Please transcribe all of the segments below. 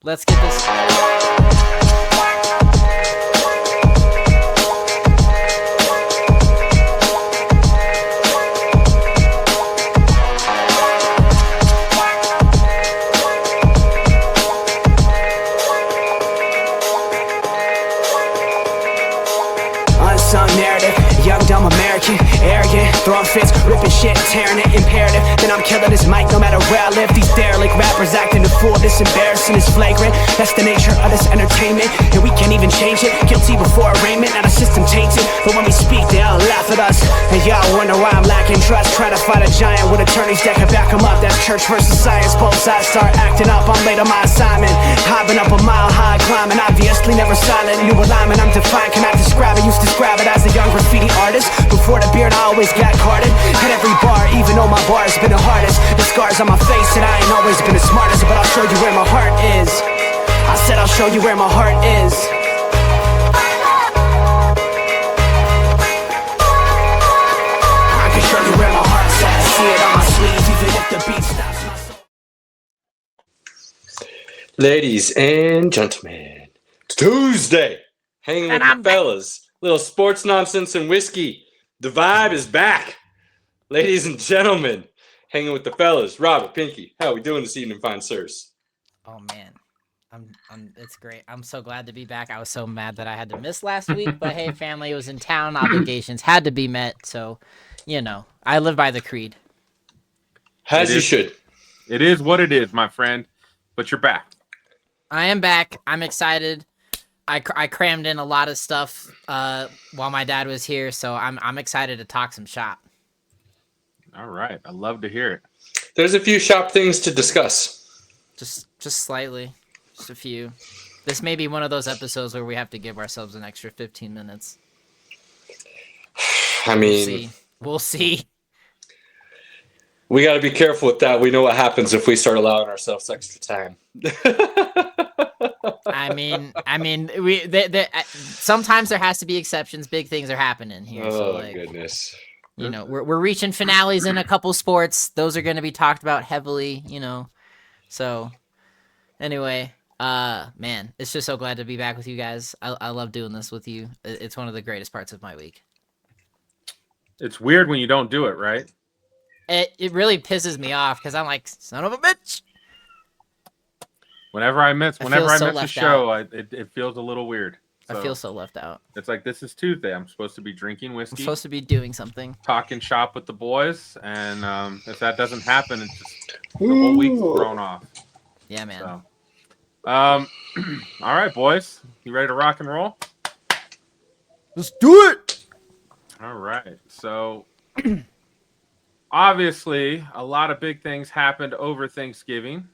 Let's get this. Unsung narrative, young dumb American, arrogant, throwing fits, ripping shit, tearing it, imperative. Then I'm killing this mic no matter where I live. These derelict rappers acting a fool, this embarrassing is flagrant. That's the nature of this entertainment, and we can't even change it. Guilty before arraignment, now the system taints it. But when we speak, they all laugh at us, and y'all wonder why I'm lacking trust. Try to fight a giant with attorneys that can back 'em up. That's church versus science, both sides start acting up. I'm late on my assignment, I've been up a mile high, climbing, obviously never silent. New alignment, I'm defiant, cannot describe it. Used to describe it as a young graffiti artist. Before the beard, I always got carded. At every bar, even though my bar's been the hardest. The scars on my face, and I ain't always been the smartest. But I'll show you where my heart is. I said I'll show you where my heart is. I can show you where my heart's at. See it on my sleeve, even if the beat stops my soul. Ladies and gentlemen, it's Tuesday. Hanging with the fellas. Little sports nonsense and whiskey. The vibe is back. Ladies and gentlemen, hanging with the fellas. Robert, Pinky, how are we doing this evening, fine sirs? Oh man, it's great. I'm so glad to be back. I was so mad that I had to miss last week, but hey, family was in town. Obligations had to be met, so I live by the creed. As you should. It is what it is, my friend. But you're back. I am back. I'm excited. I crammed in a lot of stuff while my dad was here, so I'm excited to talk some shop. All right, I love to hear it. There's a few shop things to discuss. Just slightly, just a few. This may be one of those episodes where we have to give ourselves an extra 15 minutes. I mean, we'll see. We got to be careful with that. We know what happens if we start allowing ourselves extra time. I mean, sometimes there has to be exceptions. Big things are happening here. Oh, so goodness. We're reaching finales in a couple sports. Those are going to be talked about heavily, So, anyway, man, it's just so glad to be back with you guys. I love doing this with you. It's one of the greatest parts of my week. It's weird when you don't do it, right? It really pisses me off because I'm like, son of a bitch. Whenever I miss a show, it feels a little weird. So I feel so left out. It's like, this is Tuesday. I'm supposed to be drinking whiskey. I'm supposed to be doing something. Talking shop with the boys. And if that doesn't happen, it's just the whole week's thrown off. Yeah, man. So, all right, boys. You ready to rock and roll? Let's do it. All right. So, obviously, a lot of big things happened over Thanksgiving.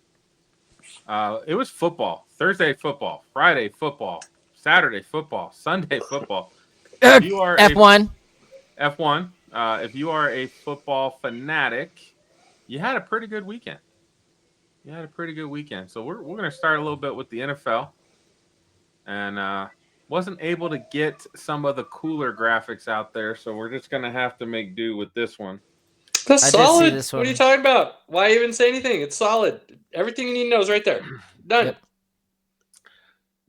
It was football. Thursday football. Friday football. Saturday football. Sunday football. If you are F1. If you are a football fanatic, you had a pretty good weekend. So we're going to start a little bit with the NFL. And wasn't able to get some of the cooler graphics out there, so we're just going to have to make do with this one. That's solid. What are you talking about? Why even say anything? It's solid. Everything you need to know is right there. Done. Yep.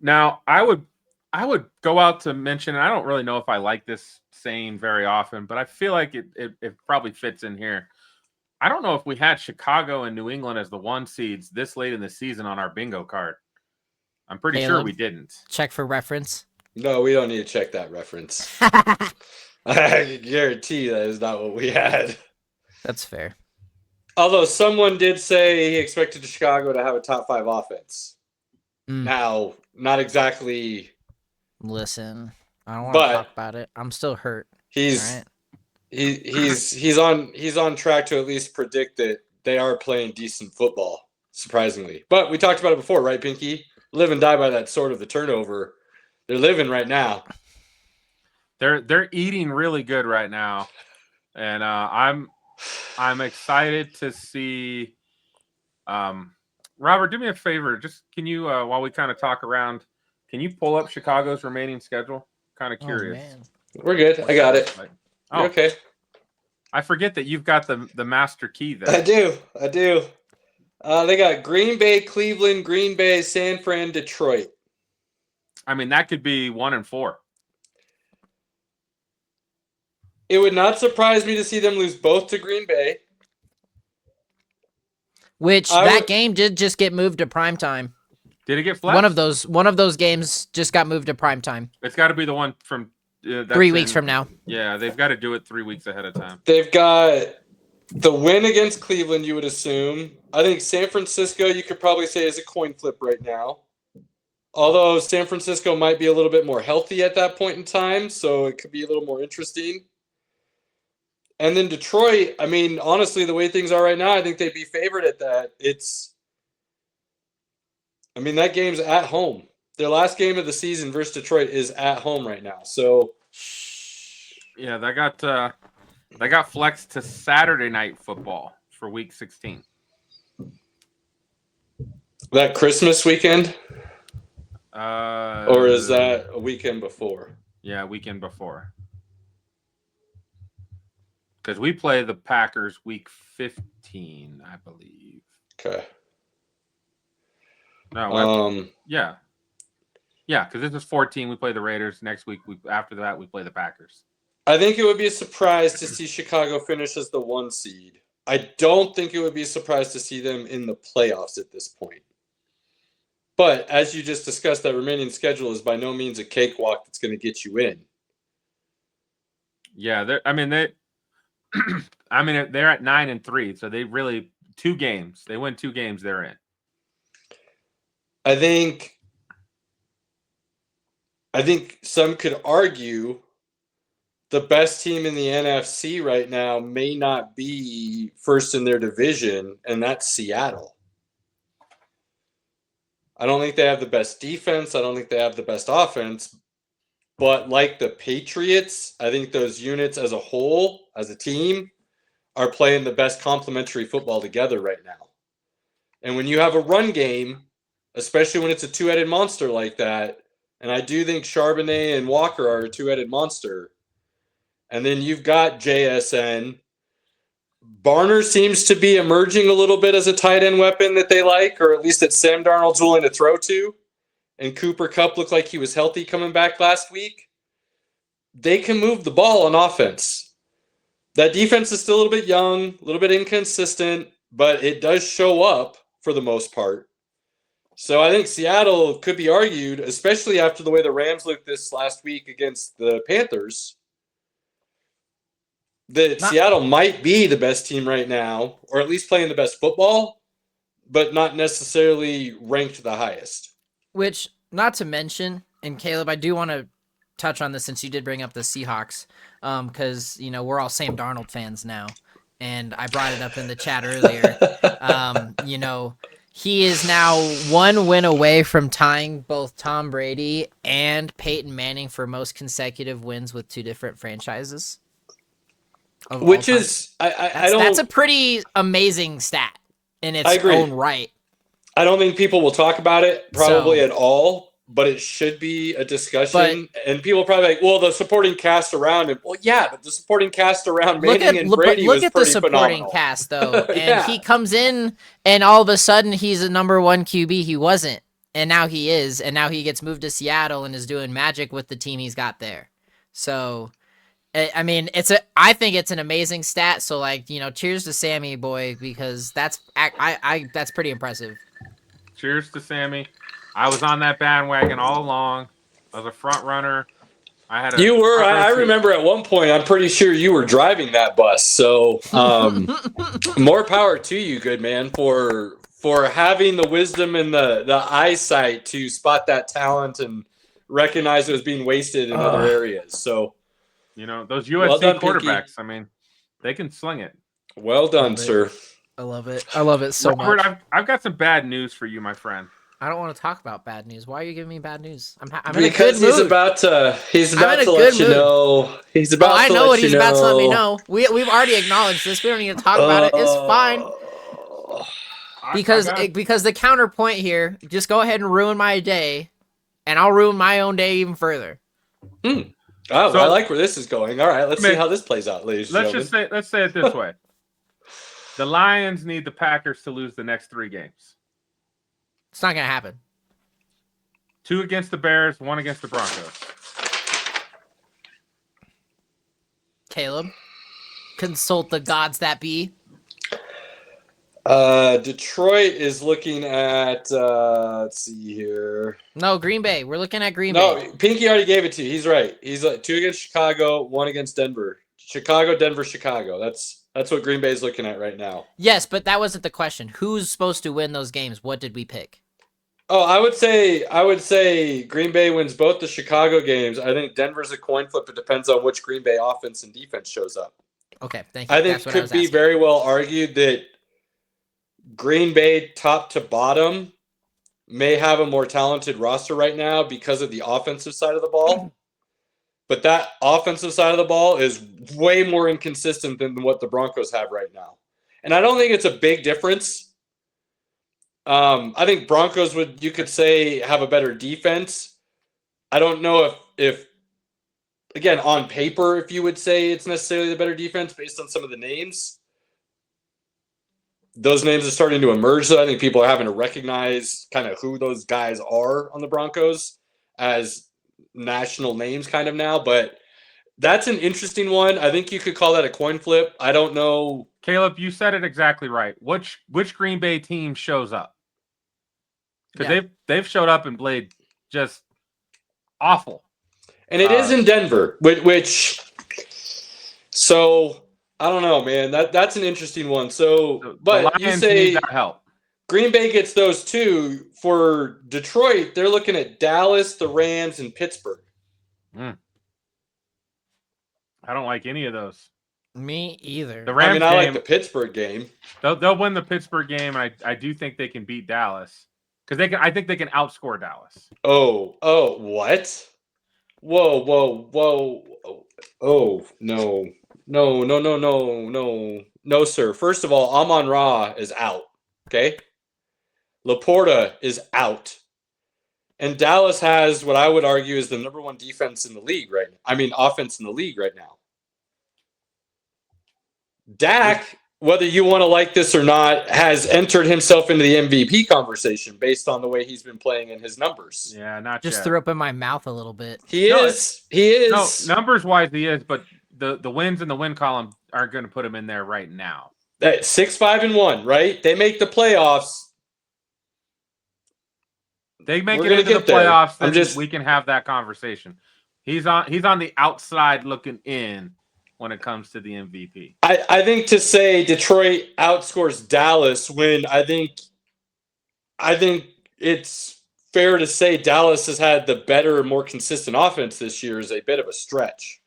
Now, I would go out to mention, and I don't really know if I like this saying very often, but I feel like it probably fits in here. I don't know if we had Chicago and New England as the 1 seeds this late in the season on our bingo card. I'm pretty sure we didn't. Check for reference. No, we don't need to check that reference. I guarantee that is not what we had. That's fair. Although someone did say he expected Chicago to have a top 5 offense. Now, not exactly. Listen, I don't want to talk about it. I'm still hurt. He's on track to at least predict that they are playing decent football, surprisingly. But we talked about it before, right, Pinky? Live and die by that sword of the turnover. They're living right now. They're eating really good right now, and I'm excited to see. Robert, do me a favor. Just can you, while we kind of talk around, can you pull up Chicago's remaining schedule? Kind of curious. Oh, man. We're good. I got it. Oh, okay. I forget that you've got the master key there. I do. They got Green Bay, Cleveland, Green Bay, San Fran, Detroit. I mean, that could be 1 and 4. It would not surprise me to see them lose both to Green Bay. Which that game did just get moved to primetime. Did it get flexed? One of those games just got moved to primetime. It's got to be the one from 3 weeks from now. Yeah, they've got to do it 3 weeks ahead of time. They've got the win against Cleveland, you would assume. I think San Francisco, you could probably say, is a coin flip right now. Although San Francisco might be a little bit more healthy at that point in time, so it could be a little more interesting. And then Detroit, I mean, honestly, the way things are right now, I think they'd be favored at that. That game's at home. Their last game of the season versus Detroit is at home right now. So, yeah, they got flexed to Saturday Night Football for Week 16. that Christmas weekend? Or is that a weekend before? Yeah, weekend before. Because we play the Packers Week 15, I believe. Okay. No, yeah. Yeah, because this is 14. We play the Raiders. Next week, after that, we play the Packers. I think it would be a surprise to see Chicago finish as the 1 seed. I don't think it would be a surprise to see them in the playoffs at this point. But as you just discussed, that remaining schedule is by no means a cakewalk that's going to get you in. Yeah, they're at 9-3, so they really 2 games. They win 2 games, they're in. I think some could argue the best team in the NFC right now may not be first in their division, and that's Seattle. I don't think they have the best defense. I don't think they have the best offense. But like the Patriots, I think those units as a whole, as a team, are playing the best complementary football together right now. And when you have a run game, especially when it's a two-headed monster like that, and I do think Charbonnet and Walker are a two-headed monster, and then you've got JSN. Barner seems to be emerging a little bit as a tight end weapon that they like, or at least that Sam Darnold's willing to throw to. And Cooper Kupp looked like he was healthy coming back last week. They can move the ball on offense. That defense is still a little bit young, a little bit inconsistent, but it does show up for the most part. So I think Seattle could be argued, especially after the way the Rams looked this last week against the Panthers, that Seattle might be the best team right now, or at least playing the best football, but not necessarily ranked the highest. Which, not to mention, and Caleb, I do want to touch on this since you did bring up the Seahawks, because, we're all Sam Darnold fans now, and I brought it up in the chat earlier. He is now 1 win away from tying both Tom Brady and Peyton Manning for most consecutive wins with 2 different franchises. Which is, that's a pretty amazing stat in its own right. I don't think people will talk about it probably at all, but it should be a discussion. And people are probably like, well, the supporting cast around him. Well, yeah, but the supporting cast around Manning and Brady was pretty phenomenal. Look at the supporting cast, though. And he comes in, and all of a sudden, he's a number 1 QB. He wasn't, and now he is. And now he gets moved to Seattle and is doing magic with the team he's got there. So, I mean, I think it's an amazing stat. So, cheers to Sammy boy, because that's pretty impressive. Cheers to Sammy. I was on that bandwagon all along. I was a front runner. You were. I remember at one point, I'm pretty sure you were driving that bus. So, more power to you, good man, for having the wisdom and the eyesight to spot that talent and recognize it was being wasted in other areas. So, those USC quarterbacks, Pinky. I mean, they can sling it. Well done, sir. I love it. I love it so much. I've got some bad news for you, my friend. I don't want to talk about bad news. Why are you giving me bad news? I'm because in a good mood. He's about to let you know. He's about to let you know. I know what he's about to let me know. We've already acknowledged this. We don't need to talk about it. It's fine. Because the counterpoint here, just go ahead and ruin my day, and I'll ruin my own day even further. Oh, I like where this is going. All right, let's see how this plays out, ladies and gentlemen. Let's say it this way. The Lions need the Packers to lose the next 3 games. It's not gonna happen. 2 against the Bears, 1 against the Broncos. Caleb, consult the gods that be. Detroit is looking at, let's see here. No, Green Bay. We're looking at Green Bay. No, Pinky already gave it to you. He's right. He's 2 against Chicago, 1 against Denver. Chicago, Denver, Chicago. That's what Green Bay is looking at right now. Yes, but that wasn't the question. Who's supposed to win those games? What did we pick? Oh, I would say Green Bay wins both the Chicago games. I think Denver's a coin flip. It depends on which Green Bay offense and defense shows up. Okay, thank you. I think it could be very well argued that Green Bay, top to bottom, may have a more talented roster right now because of the offensive side of the ball. But that offensive side of the ball is way more inconsistent than what the Broncos have right now. And I don't think it's a big difference. I think Broncos you could say, have a better defense. I don't know if again, on paper, if you would say it's necessarily the better defense based on some of the names. Those names are starting to emerge, so I think people are having to recognize kind of who those guys are on the Broncos as national names kind of now. But that's an interesting one. I think you could call that a coin flip. I don't know. Caleb, you said it exactly right. Which Green Bay team shows up? Because they've showed up and played just awful. And it is in Denver, which so I don't know, man. That's an interesting one. So but you say need that help. Green Bay gets those 2. For Detroit, they're looking at Dallas, the Rams, and Pittsburgh. I don't like any of those. Me either. The Rams I like the Pittsburgh game. They'll win the Pittsburgh game, and I do think they can beat Dallas because I think they can outscore Dallas. Oh, what? Whoa. Oh, no, sir. First of all, Amon-Ra is out. Okay. Laporta is out. And Dallas has what I would argue is the number 1 defense in the league right now. I mean, offense in the league right now. Dak, whether you want to like this or not, has entered himself into the MVP conversation based on the way he's been playing in his numbers. Yeah, not just yet. threw up in my mouth a little bit. He is. No, numbers wise, he is, but the wins in the win column aren't going to put him in there right now. That 6-5-1, right? They make the playoffs. They make it into the playoffs, then we can have that conversation. He's on the outside looking in when it comes to the MVP. I think to say Detroit outscores Dallas when I think it's fair to say Dallas has had the better, more consistent offense this year is a bit of a stretch.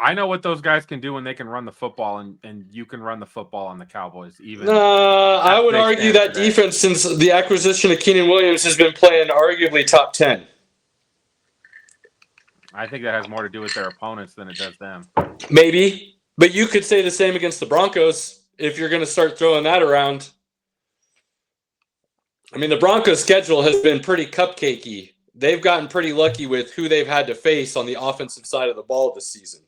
I know what those guys can do when they can run the football, and you can run the football on the Cowboys. I would argue that defense, since the acquisition of Keenan Williams, has been playing arguably top 10. I think that has more to do with their opponents than it does them. Maybe, but you could say the same against the Broncos if you're going to start throwing that around. I mean, the Broncos' schedule has been pretty cupcakey. They've gotten pretty lucky with who they've had to face on the offensive side of the ball this season.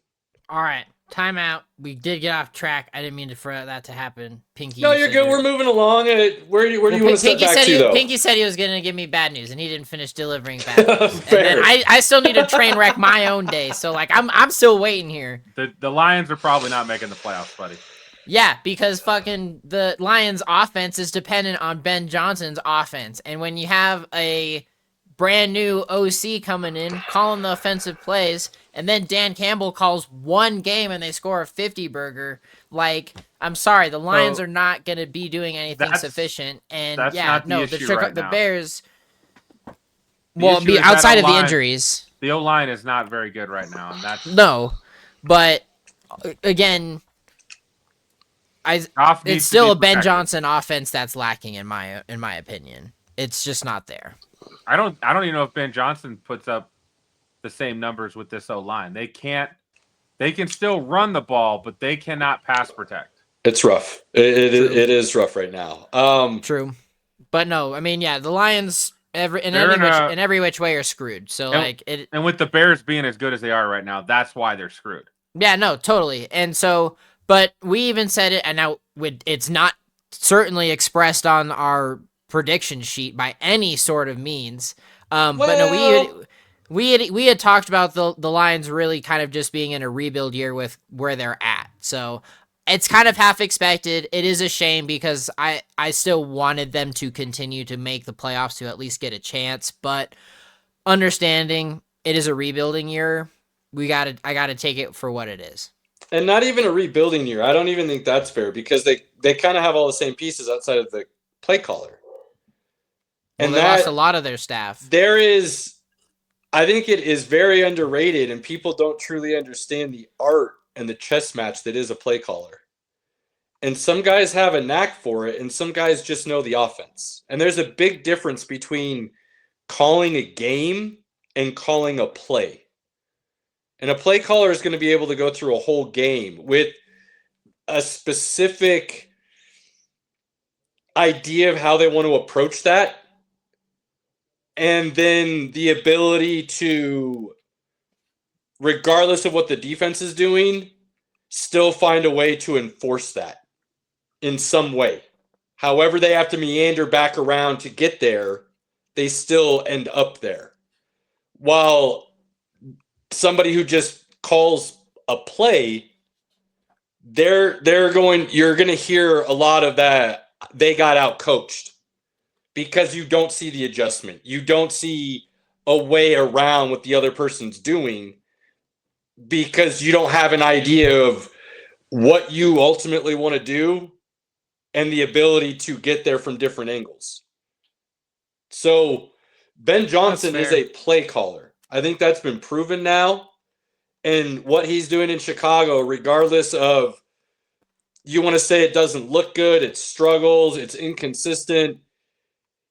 All right, timeout. We did get off track. I didn't mean for that to happen. Pinky. No, you're good. We're moving along. Where do you want to step back to, though? Pinky said he was going to give me bad news, and he didn't finish delivering bad news. And then I still need to train wreck my own day. So, I'm still waiting here. The Lions are probably not making the playoffs, buddy. Yeah, because fucking the Lions' offense is dependent on Ben Johnson's offense. And when you have a brand new OC coming in, calling the offensive plays, and then Dan Campbell calls one game and they score a 50 burger, I'm sorry, the Lions are not going to be doing anything sufficient. And the Bears, be outside of the injuries. The O-line is not very good right now. And that's but again, it's still a Ben Johnson offense that's lacking in my opinion. It's just not there. I don't even know if Ben Johnson puts up the same numbers with this O-line. They can still run the ball, but they cannot pass protect. It's rough. It is rough right now. True. But no, I mean, yeah, the Lions in every which way are screwed. So and with the Bears being as good as they are right now, that's why they're screwed. Yeah, no, totally. And so But we even said it, and now it's not certainly expressed on our prediction sheet by any sort of means. But no, we had talked about the Lions really kind of just being in a rebuild year with where they're at. So it's kind of half expected. It is a shame because I still wanted them to continue to make the playoffs to at least get a chance, but understanding it is a rebuilding year, I gotta take it for what it is. And not even a rebuilding year. I don't even think that's fair because they kind of have all the same pieces outside of the play caller. Well, And they lost a lot of their staff. I think it is very underrated, and people don't truly understand the art and the chess match that is a play caller. And some guys have a knack for it, and some guys just know the offense. And there's a big difference between calling a game and calling a play. And a play caller is going to be able to go through a whole game with a specific idea of how they want to approach that. And then the ability to, regardless of what the defense is doing, still find a way to enforce that in some way. However they have to meander back around to get there, they still end up there. While somebody who just calls a play, you're going to hear a lot of that. They got out coached because you don't see the adjustment. You don't see a way around what the other person's doing because you don't have an idea of what you ultimately want to do and the ability to get there from different angles. So Ben Johnson is a play caller. I think that's been proven now. And what he's doing in Chicago, regardless of, you want to say it doesn't look good, it struggles, it's inconsistent,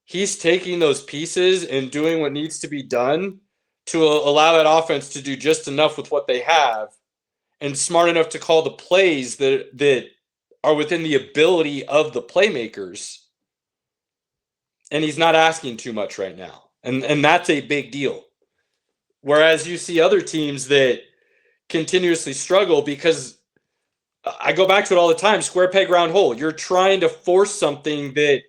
he's taking those pieces and doing what needs to be done to allow that offense to do just enough with what they have and smart enough to call the plays that are within the ability of the playmakers. And he's not asking too much right now. And that's a big deal. Whereas you see other teams that continuously struggle because I go back to it all the time, square peg, round hole. You're trying to force something that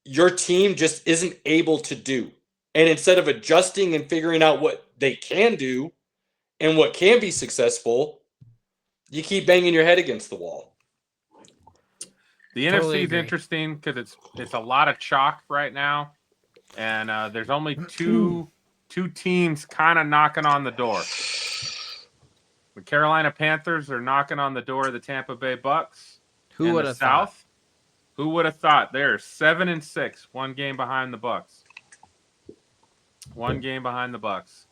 your team just isn't able to do. And instead of adjusting and figuring out what they can do and what can be successful, you keep banging your head against the wall. The NFC is interesting because it's a lot of chalk right now, and there's only two teams kind of knocking on the door. The Carolina Panthers are knocking on the door of the Tampa Bay Bucks. Who would have thought? Who would have thought? They're 7-6, one game behind the Bucks. One game behind the Bucks.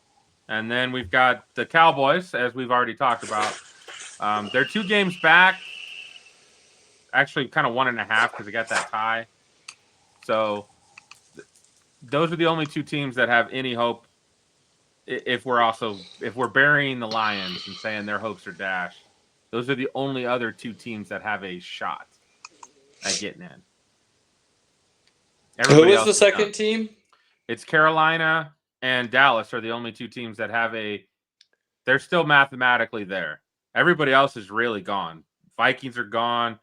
And then we've got the Cowboys, as we've already talked about. They're 2 games back. Actually, kind of 1.5 because they got that tie. So those are the only 2 teams that have any hope. If we're burying the Lions and saying their hopes are dashed, those are the only other 2 teams that have a shot at getting in. Who is the second team? It's Carolina and Dallas are the only 2 teams that have they're still mathematically there. Everybody else is really gone. Vikings are gone.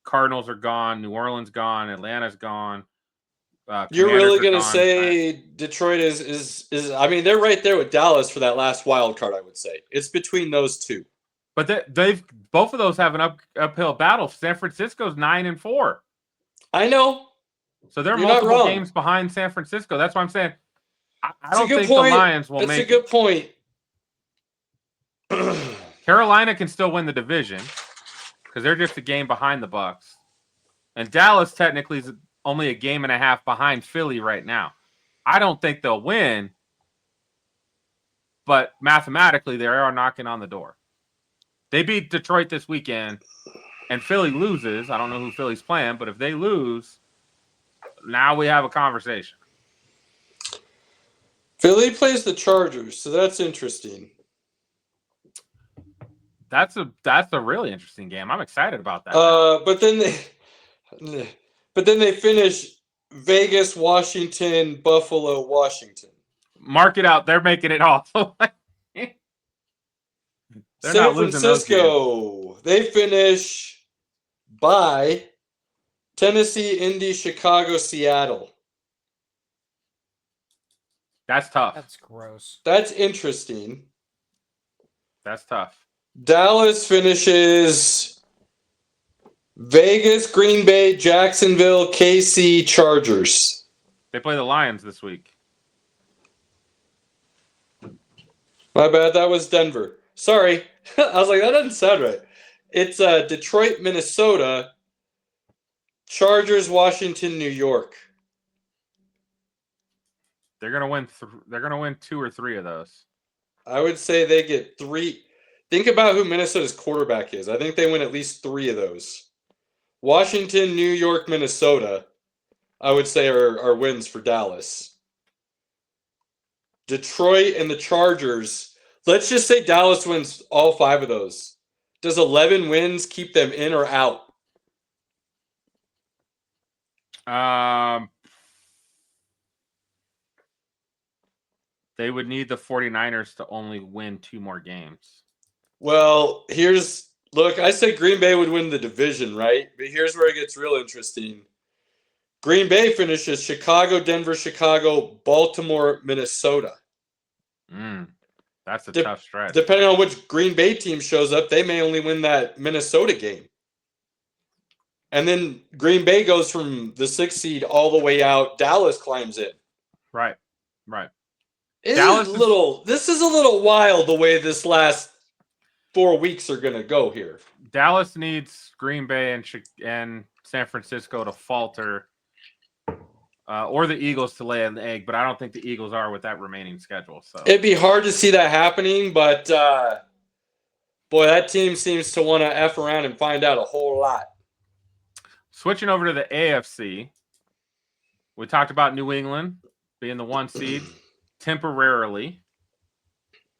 Cardinals are gone. New Orleans gone. Atlanta's gone. You're really going to say Detroit is I mean, they're right there with Dallas for that last wild card, I would say. It's between those 2. But they've both of those have an uphill battle. San Francisco's 9-4. I know. So they're multiple games behind San Francisco. That's why I'm saying I don't think the Lions will make it. That's a good point. Carolina can still win the division because they're just a game behind the Bucks. And Dallas technically is only a game and a half behind Philly right now. I don't think they'll win, but mathematically they are knocking on the door. They beat Detroit this weekend, and Philly loses. I don't know who Philly's playing, but if they lose, now we have a conversation. Philly plays the Chargers, so that's interesting. That's a really interesting game. I'm excited about that. But then they finish Vegas, Washington, Buffalo, Washington. Mark it out. They're making it all. San Francisco, they finish by Tennessee, Indy, Chicago, Seattle. That's tough. That's gross. That's interesting. That's tough. Dallas finishes Vegas, Green Bay, Jacksonville, KC, Chargers. They play the Lions this week. My bad, that was Denver. Sorry. I was like, that doesn't sound right. It's Detroit, Minnesota, Chargers, Washington, New York. They're gonna win. They're gonna win 2 or 3 of those. I would say they get 3. Think about who Minnesota's quarterback is. I think they win at least 3 of those. Washington, New York, Minnesota, I would say are wins for Dallas. Detroit and the Chargers. Let's just say Dallas wins all 5 of those. Does 11 wins keep them in or out? They would need the 49ers to only win 2 more games. Well, look, I said Green Bay would win the division, right? But here's where it gets real interesting. Green Bay finishes Chicago, Denver, Chicago, Baltimore, Minnesota. That's a tough stretch. Depending on which Green Bay team shows up, they may only win that Minnesota game. And then Green Bay goes from the 6th seed all the way out. Dallas climbs in. Right. This is a little wild the way this last 4 weeks are going to go here. Dallas needs Green Bay and San Francisco to falter, or the Eagles to lay an egg, but I don't think the Eagles are with that remaining schedule. So it'd be hard to see that happening, but boy, that team seems to want to F around and find out a whole lot. Switching over to the AFC, we talked about New England being the 1 seed temporarily.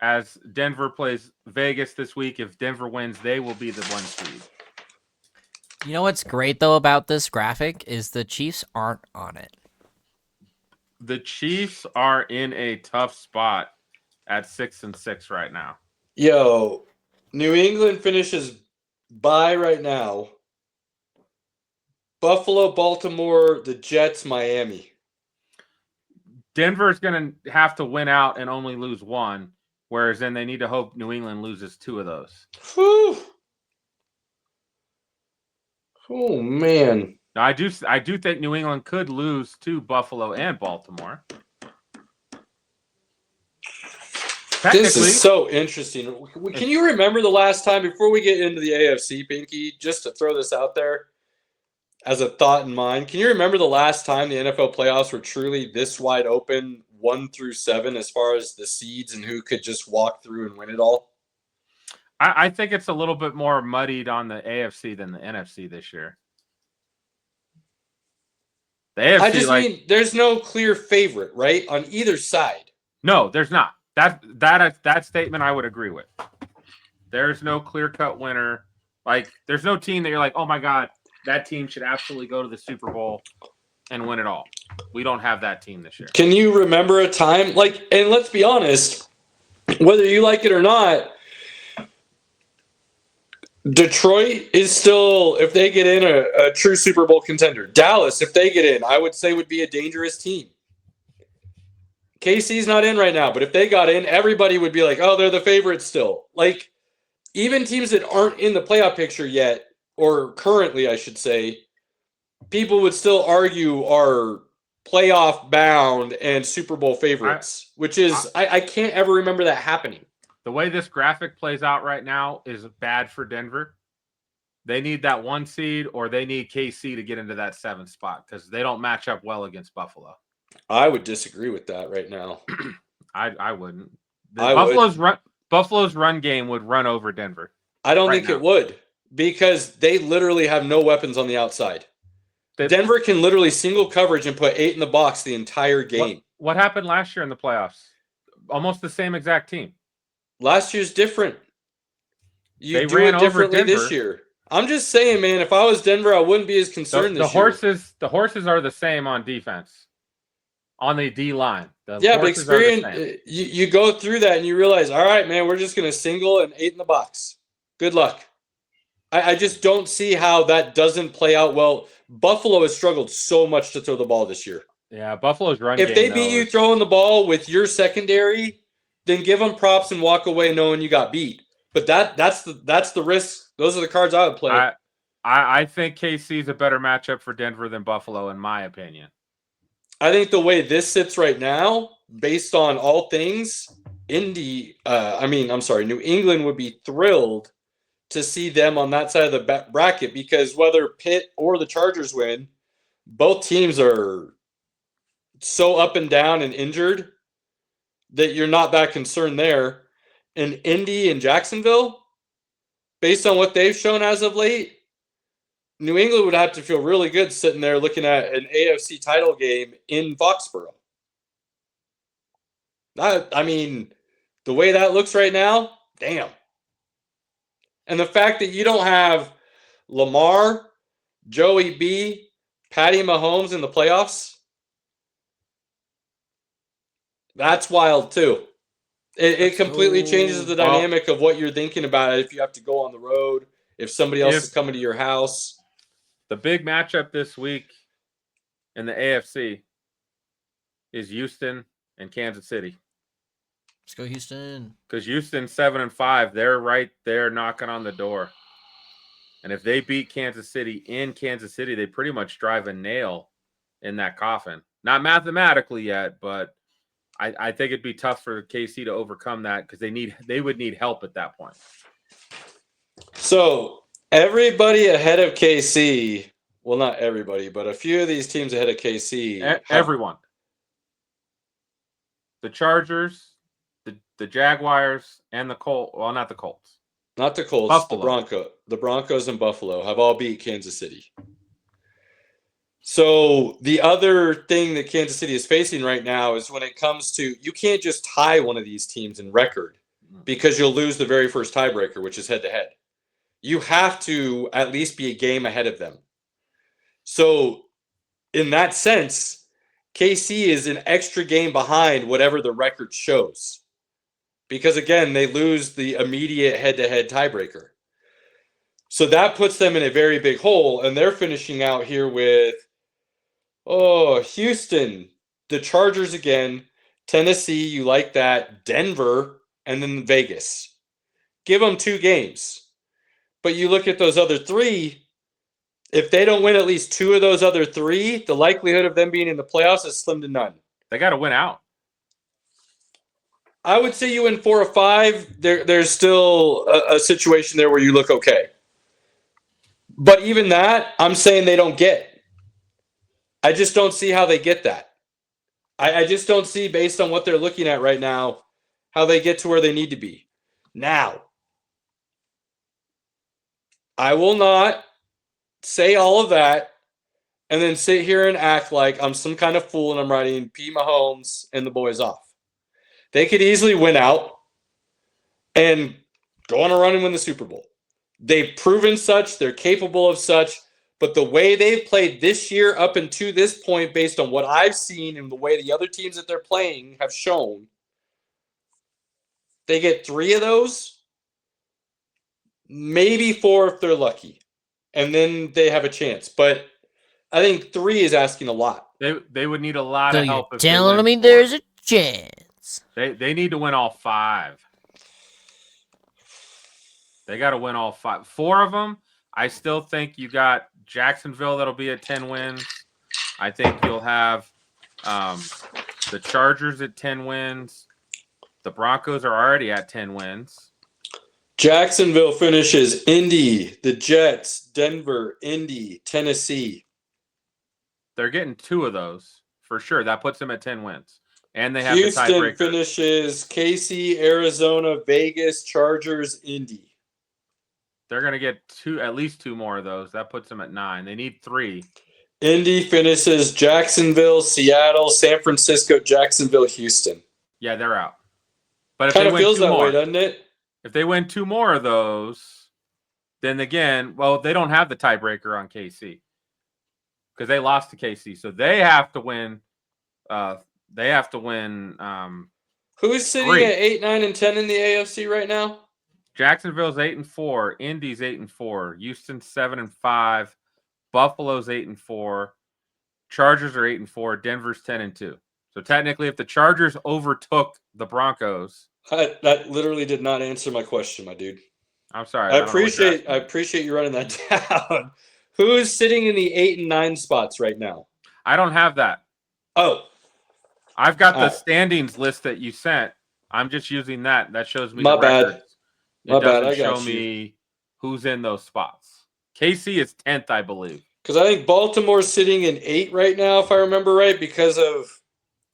As Denver plays Vegas this week, if Denver wins, they will be the 1 seed. You know what's great, though, about this graphic is the Chiefs aren't on it. The Chiefs are in a tough spot at 6-6 right now. Yo, New England finishes by right now. Buffalo, Baltimore, the Jets, Miami. Denver's going to have to win out and only lose 1, whereas then they need to hope New England loses 2 of those. Whew. Oh, man. Now, I do think New England could lose to Buffalo and Baltimore. This is so interesting. Can you remember the last time, before we get into the AFC, Pinky, just to throw this out there as a thought in mind, can you remember the last time the NFL playoffs were truly this wide open, 1 through 7, as far as the seeds and who could just walk through and win it all? I think it's a little bit more muddied on the AFC than the NFC this year. The AFC, I just mean there's no clear favorite, right, on either side. No, there's not. That statement I would agree with. There's no clear-cut winner. Like, there's no team that you're like, oh my God, that team should absolutely go to the Super Bowl and win it all. We don't have that team this year. Can you remember a time, and let's be honest, whether you like it or not, Detroit is still, if they get in, a true Super Bowl contender. Dallas, if they get in, I would say would be a dangerous team. KC's not in right now, but if they got in, everybody would be like, oh, they're the favorites still. Like, even teams that aren't in the playoff picture yet, or currently, I should say, people would still argue are playoff bound and Super Bowl favorites, which is, I can't ever remember that happening. The way this graphic plays out right now is bad for Denver. They need that 1 seed, or they need KC to get into that 7th spot because they don't match up well against Buffalo. I would disagree with that right now. I wouldn't. Buffalo's run game would run over Denver. I don't think it would, because they literally have no weapons on the outside. Denver can literally single coverage and put 8 in the box the entire game. What happened last year in the playoffs? Almost the same exact team. Last year's different. You do it differently this year. I'm just saying, man, if I was Denver, I wouldn't be as concerned this year. The horses are the same on defense. On the D line. But experience, you go through that and you realize, all right, man, we're just going to single and 8 in the box. Good luck. I just don't see how that doesn't play out well. Buffalo has struggled so much to throw the ball this year. Yeah, Buffalo's run If game, they beat you throwing the ball with your secondary, then give them props and walk away knowing you got beat. But that's the risk. Those are the cards I would play. I think KC is a better matchup for Denver than Buffalo, in my opinion. I think the way this sits right now, based on all things, New England would be thrilled to see them on that side of the bracket, because whether Pitt or the Chargers win, both teams are so up and down and injured that you're not that concerned there. And Indy and Jacksonville, based on what they've shown as of late, New England would have to feel really good sitting there looking at an AFC title game in Foxborough. The way that looks right now, damn. And the fact that you don't have Lamar, Joey B, Patty Mahomes in the playoffs, that's wild too. It completely changes the dynamic of what you're thinking about if you have to go on the road, if somebody else is coming to your house. The big matchup this week in the AFC is Houston and Kansas City. Let's go Houston. Because Houston's 7-5, they're right there knocking on the door. And if they beat Kansas City in Kansas City, they pretty much drive a nail in that coffin. Not mathematically yet, but I think it'd be tough for KC to overcome that because they would need help at that point. So everybody ahead of KC, well, not everybody, but a few of these teams ahead of KC. Everyone. The Chargers, the Jaguars, and the Colts. Well, not the Colts. Not the Colts. Buffalo. The Broncos and Buffalo have all beat Kansas City. So the other thing that Kansas City is facing right now is when it comes to, you can't just tie one of these teams in record because you'll lose the very first tiebreaker, which is head-to-head. You have to at least be a game ahead of them. So in that sense, KC is an extra game behind whatever the record shows. Because again, they lose the immediate head-to-head tiebreaker. So that puts them in a very big hole, and they're finishing out here with, Houston, the Chargers again, Tennessee, you like that, Denver, and then Vegas. Give them 2 games. But you look at those other 3, if they don't win at least 2 of those other 3, the likelihood of them being in the playoffs is slim to none. They got to win out. I would say you win 4 or 5. There's still a situation there where you look okay. But even that, I'm saying they don't get. I just don't see how they get that. I just don't see, based on what they're looking at right now, how they get to where they need to be. Now, I will not say all of that and then sit here and act like I'm some kind of fool and I'm writing P. Mahomes and the boys off. They could easily win out and go on a run and win the Super Bowl. They've proven such. They're capable of such. But the way they've played this year up until this point, based on what I've seen and the way the other teams that they're playing have shown, they get 3 of those, maybe 4 if they're lucky. And then they have a chance. But I think 3 is asking a lot. They would need a lot of help. You're telling me there's a chance. They need to win all 5. They got to win all 5. 4 of them, I still think you got Jacksonville that'll be at 10 wins. I think you'll have the Chargers at 10 wins. The Broncos are already at 10 wins. Jacksonville finishes Indy, the Jets, Denver, Indy, Tennessee. They're getting 2 of those for sure. That puts them at 10 wins. And they have Houston the tiebreaker. finishes KC, Arizona, Vegas, Chargers, Indy. They're going to get at least 2 more of those. That puts them at 9. They need 3. Indy finishes Jacksonville, Seattle, San Francisco, Jacksonville, Houston. Yeah, they're out. But if Kind they of win feels 2 that more, way, doesn't it? if they win 2 more of those, then again, well, they don't have the tiebreaker on KC because they lost to KC, so they have to win. They have to win. Who's sitting 3. at 8, 9, and 10 in the AFC right now? Jacksonville's 8-4. Indy's 8-4. Houston's 7-5. Buffalo's 8-4. Chargers are 8-4. Denver's 10-2. So technically, if the Chargers overtook the Broncos, That literally did not answer my question, my dude. I'm sorry. I appreciate you running that down. Who is sitting in the 8 and 9 spots right now? I don't have that. Oh, I've got the standings list that you sent. I'm just using that. That shows me my the bad. records. My It bad. doesn't I show got you. me who's in those spots. KC is 10th, I believe. Because I think Baltimore's sitting in 8 right now, if I remember right, because of.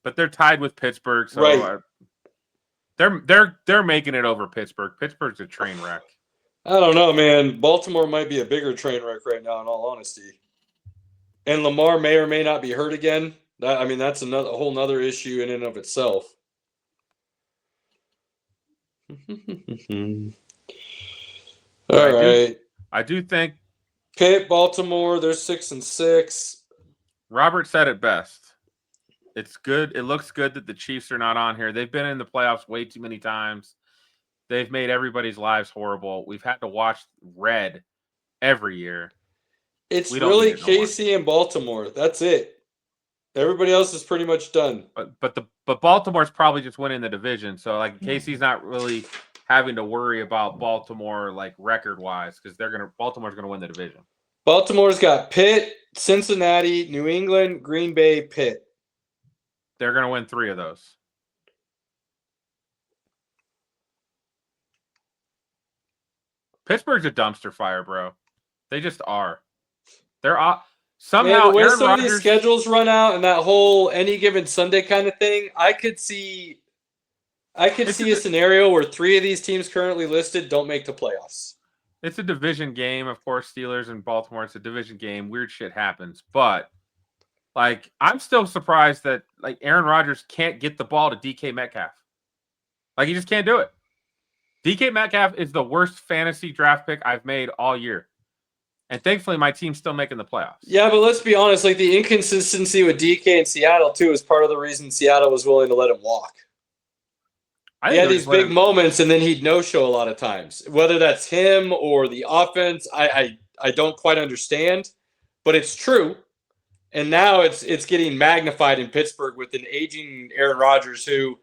But they're tied with Pittsburgh, so Right. they're making it over Pittsburgh. Pittsburgh's a train wreck. I don't know, man. Baltimore might be a bigger train wreck right now, in all honesty. And Lamar may or may not be hurt again. That's a whole nother issue in and of itself. All right. I do think Pitt, Baltimore, they're 6-6. Robert said it best. It's good. It looks good that the Chiefs are not on here. They've been in the playoffs way too many times. They've made everybody's lives horrible. We've had to watch red every year. It's really KC and Baltimore. That's it. Everybody else is pretty much done. But Baltimore's probably just winning the division. So like KC's not really having to worry about Baltimore like record wise because Baltimore's gonna win the division. Baltimore's got Pitt, Cincinnati, New England, Green Bay, Pitt. They're gonna win 3 of those. Pittsburgh's a dumpster fire, bro. They just are. They're somehow the way Aaron some Rodgers, of these schedules run out and that whole any given Sunday kind of thing, I could see a scenario where 3 of these teams currently listed don't make the playoffs. It's a division game, of course. Steelers and Baltimore. It's a division game. Weird shit happens, but like I'm still surprised that like Aaron Rodgers can't get the ball to DK Metcalf. Like he just can't do it. DK Metcalf is the worst fantasy draft pick I've made all year. And thankfully, my team's still making the playoffs. Yeah, but let's be honest. Like the inconsistency with DK in Seattle too is part of the reason Seattle was willing to let him walk. He had these big moments, and then he'd no-show a lot of times. Whether that's him or the offense, I don't quite understand, but it's true. And now it's getting magnified in Pittsburgh with an aging Aaron Rodgers, who,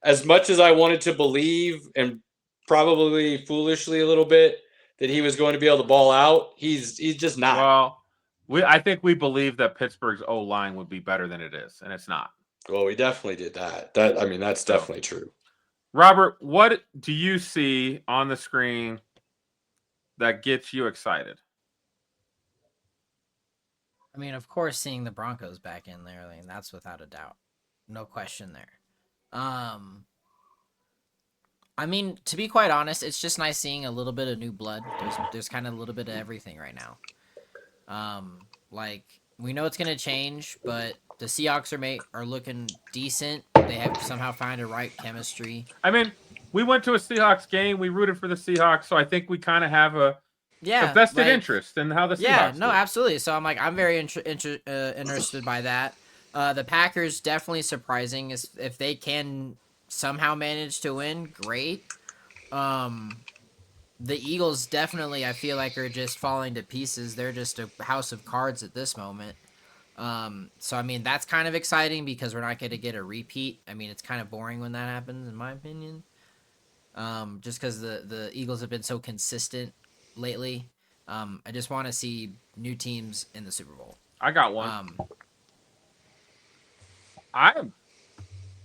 as much as I wanted to believe, and probably foolishly a little bit, that he was going to be able to ball out, he's just not. Well, I think we believe that Pittsburgh's O-line would be better than it is, and it's not. Well, we definitely did that. That's definitely true. Robert, what do you see on the screen that gets you excited? I mean, of course, seeing the Broncos back in there, I mean, that's without a doubt. No question there. I mean, to be quite honest, it's just nice seeing a little bit of new blood. There's kind of a little bit of everything right now. Like, we know it's going to change, but the Seahawks are looking decent. They have somehow found a right chemistry. I mean, we went to a Seahawks game. We rooted for the Seahawks, so I think we kind of have a vested interest in how the Seahawks do. Absolutely. So I'm very interested by that. The Packers definitely surprising. If they can somehow manage to win, great. The Eagles definitely, I feel like, are just falling to pieces. They're just a house of cards at this moment. So, I mean, that's kind of exciting because we're not going to get a repeat. I mean, it's kind of boring when that happens, in my opinion. Just because the Eagles have been so consistent lately. I just want to see new teams in the Super Bowl. I got one. I'm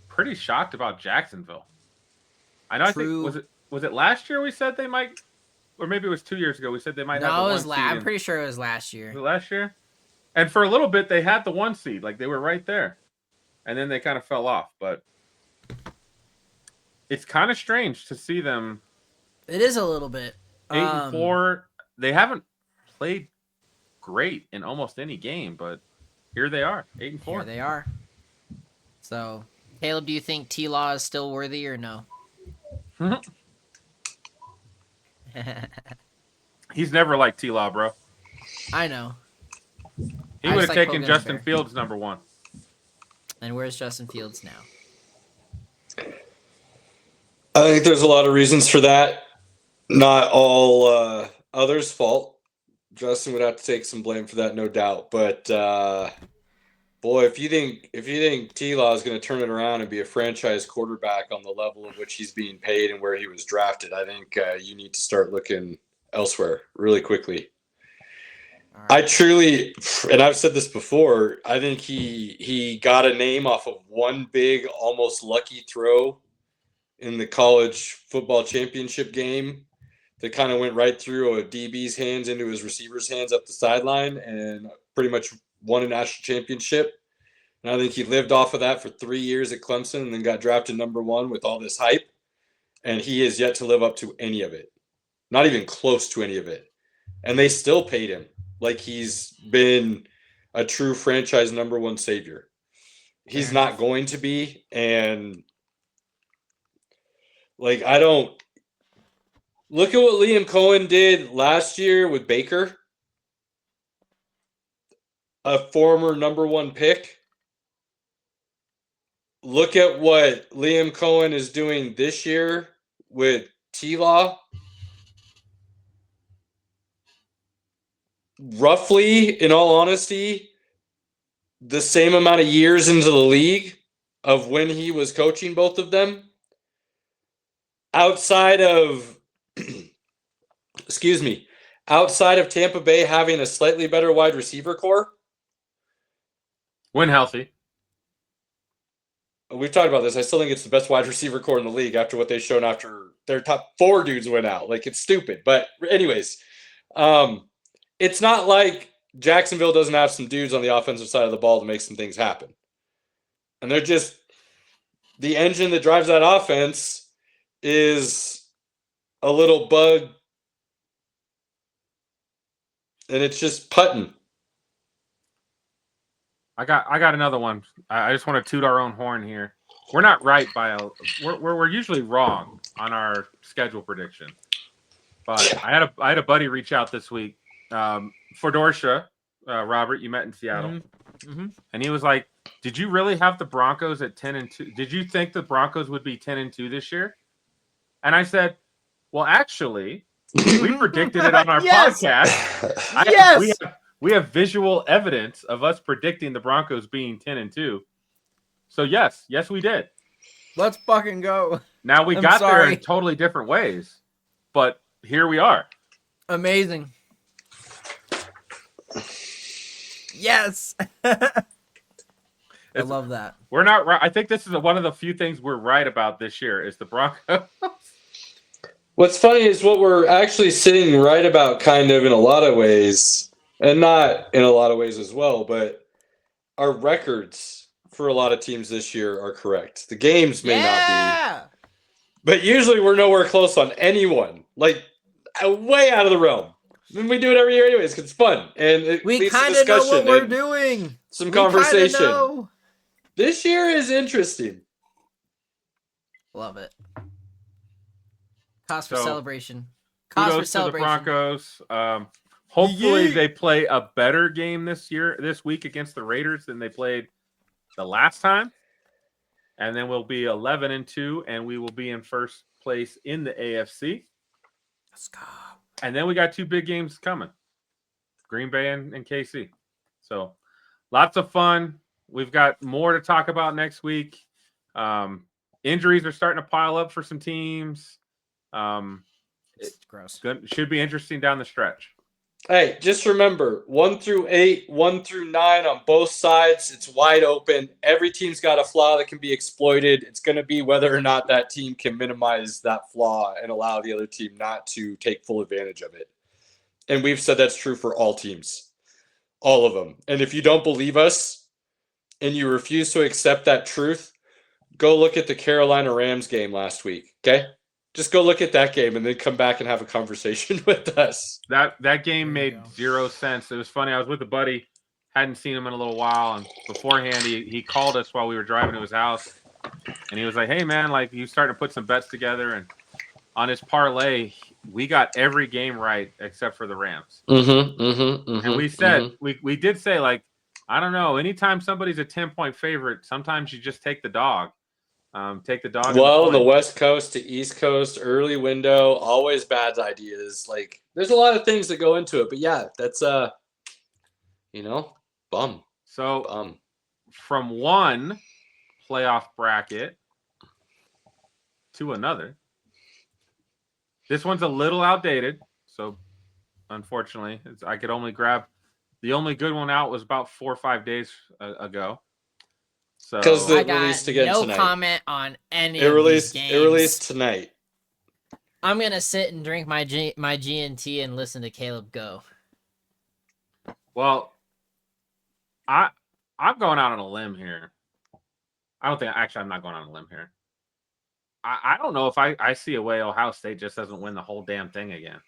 pretty shocked about Jacksonville. I know. True. I think was it last year we said they might, or maybe it was 2 years ago we said they might. No, it was I'm pretty sure it was last year. Was it last year? And for a little bit they had the 1 seed, like they were right there, and then they kind of fell off. But it's kind of strange to see them. It is a little bit 8-4. They haven't played great in almost any game, but here they are, 8-4. Here they are. So, Caleb, do you think T-Law is still worthy or no? He's never liked T-Law, bro. I know. He would have taken Justin Fields number 1. And where's Justin Fields now? I think there's a lot of reasons for that. Not all others' fault. Justin would have to take some blame for that, no doubt. But boy, if you think T-Law is going to turn it around and be a franchise quarterback on the level of which he's being paid and where he was drafted, I think you need to start looking elsewhere really quickly. I truly, and I've said this before, I think he got a name off of one big, almost lucky throw in the college football championship game that kind of went right through a DB's hands into his receiver's hands up the sideline and pretty much won a national championship. And I think he lived off of that for 3 years at Clemson and then got drafted number 1 with all this hype. And he has yet to live up to any of it. Not even close to any of it. And they still paid him like he's been a true franchise number 1 savior. He's not going to be. And like, I don't look at what Liam Cohen did last year with Baker, a former number 1 pick. Look at what Liam Cohen is doing this year with T-Law. Roughly, in all honesty, the same amount of years into the league of when he was coaching both of them. Outside of, outside of Tampa Bay having a slightly better wide receiver core. When healthy. We've talked about this. I still think it's the best wide receiver core in the league after what they've shown after their top 4 dudes went out. Like, it's stupid. But anyways, it's not like Jacksonville doesn't have some dudes on the offensive side of the ball to make some things happen. And they're just – the engine that drives that offense is a little bug, and it's just putting. I got another one. I just want to toot our own horn here. We're not right we're usually wrong on our schedule prediction. But I had a buddy reach out this week. Fordorsha, Robert, you met in Seattle. Mm-hmm. And he was like, "Did you really have the Broncos at 10-2? Did you think the Broncos would be 10-2 this year?" And I said, "Well, actually, we predicted it on our podcast. Yes. We have visual evidence of us predicting the Broncos being 10-2. So yes, we did. Let's fucking go. Now we got there in totally different ways, but here we are. Amazing. Yes. I love that. We're not right. I think this is one of the few things we're right about this year is the Broncos. What's funny is what we're actually sitting right about kind of in a lot of ways, and not in a lot of ways as well, but our records for a lot of teams this year are correct. The games may not be. But usually we're nowhere close on anyone. Like, way out of the realm. I mean, we do it every year anyways because it's fun. And we kind of know what we're doing. Some conversation. This year is interesting. Love it. Cause for celebration. Kudos to the Broncos. Hopefully they play a better game this week against the Raiders than they played the last time. And then we'll be 11-2, and we will be in first place in the AFC. Let's go. And then we got 2 big games coming. Green Bay and KC. So lots of fun. We've got more to talk about next week. Injuries are starting to pile up for some teams. It's gross. Should be interesting down the stretch. Hey, just remember, 1 through 8, 1 through 9 on both sides. It's wide open. Every team's got a flaw that can be exploited. It's going to be whether or not that team can minimize that flaw and allow the other team not to take full advantage of it. And we've said that's true for all teams, all of them. And if you don't believe us and you refuse to accept that truth, go look at the Carolina Rams game last week, okay? Just go look at that game and then come back and have a conversation with us. That game made zero sense. It was funny. I was with a buddy, hadn't seen him in a little while, and beforehand he called us while we were driving to his house, and he was like, "Hey man, like you starting to put some bets together." And on his parlay, we got every game right except for the Rams. And we said we did say, like, I don't know. Anytime somebody's a 10-point favorite, sometimes you just take the dog. Take the dog. Well, and the West Coast to East Coast, early window, always bad ideas. Like, there's a lot of things that go into it. But yeah, that's bum. So from one playoff bracket to another. This one's a little outdated, so unfortunately, I could only grab the only good one out was about 4 or 5 days ago. So because I it released got again no tonight. comment on any It of these released. games. It released tonight. I'm gonna sit and drink my G&T and listen to Caleb go. well, I'm going out on a limb here. I'm not going on a limb here. I don't know if I see a way Ohio State just doesn't win the whole damn thing again.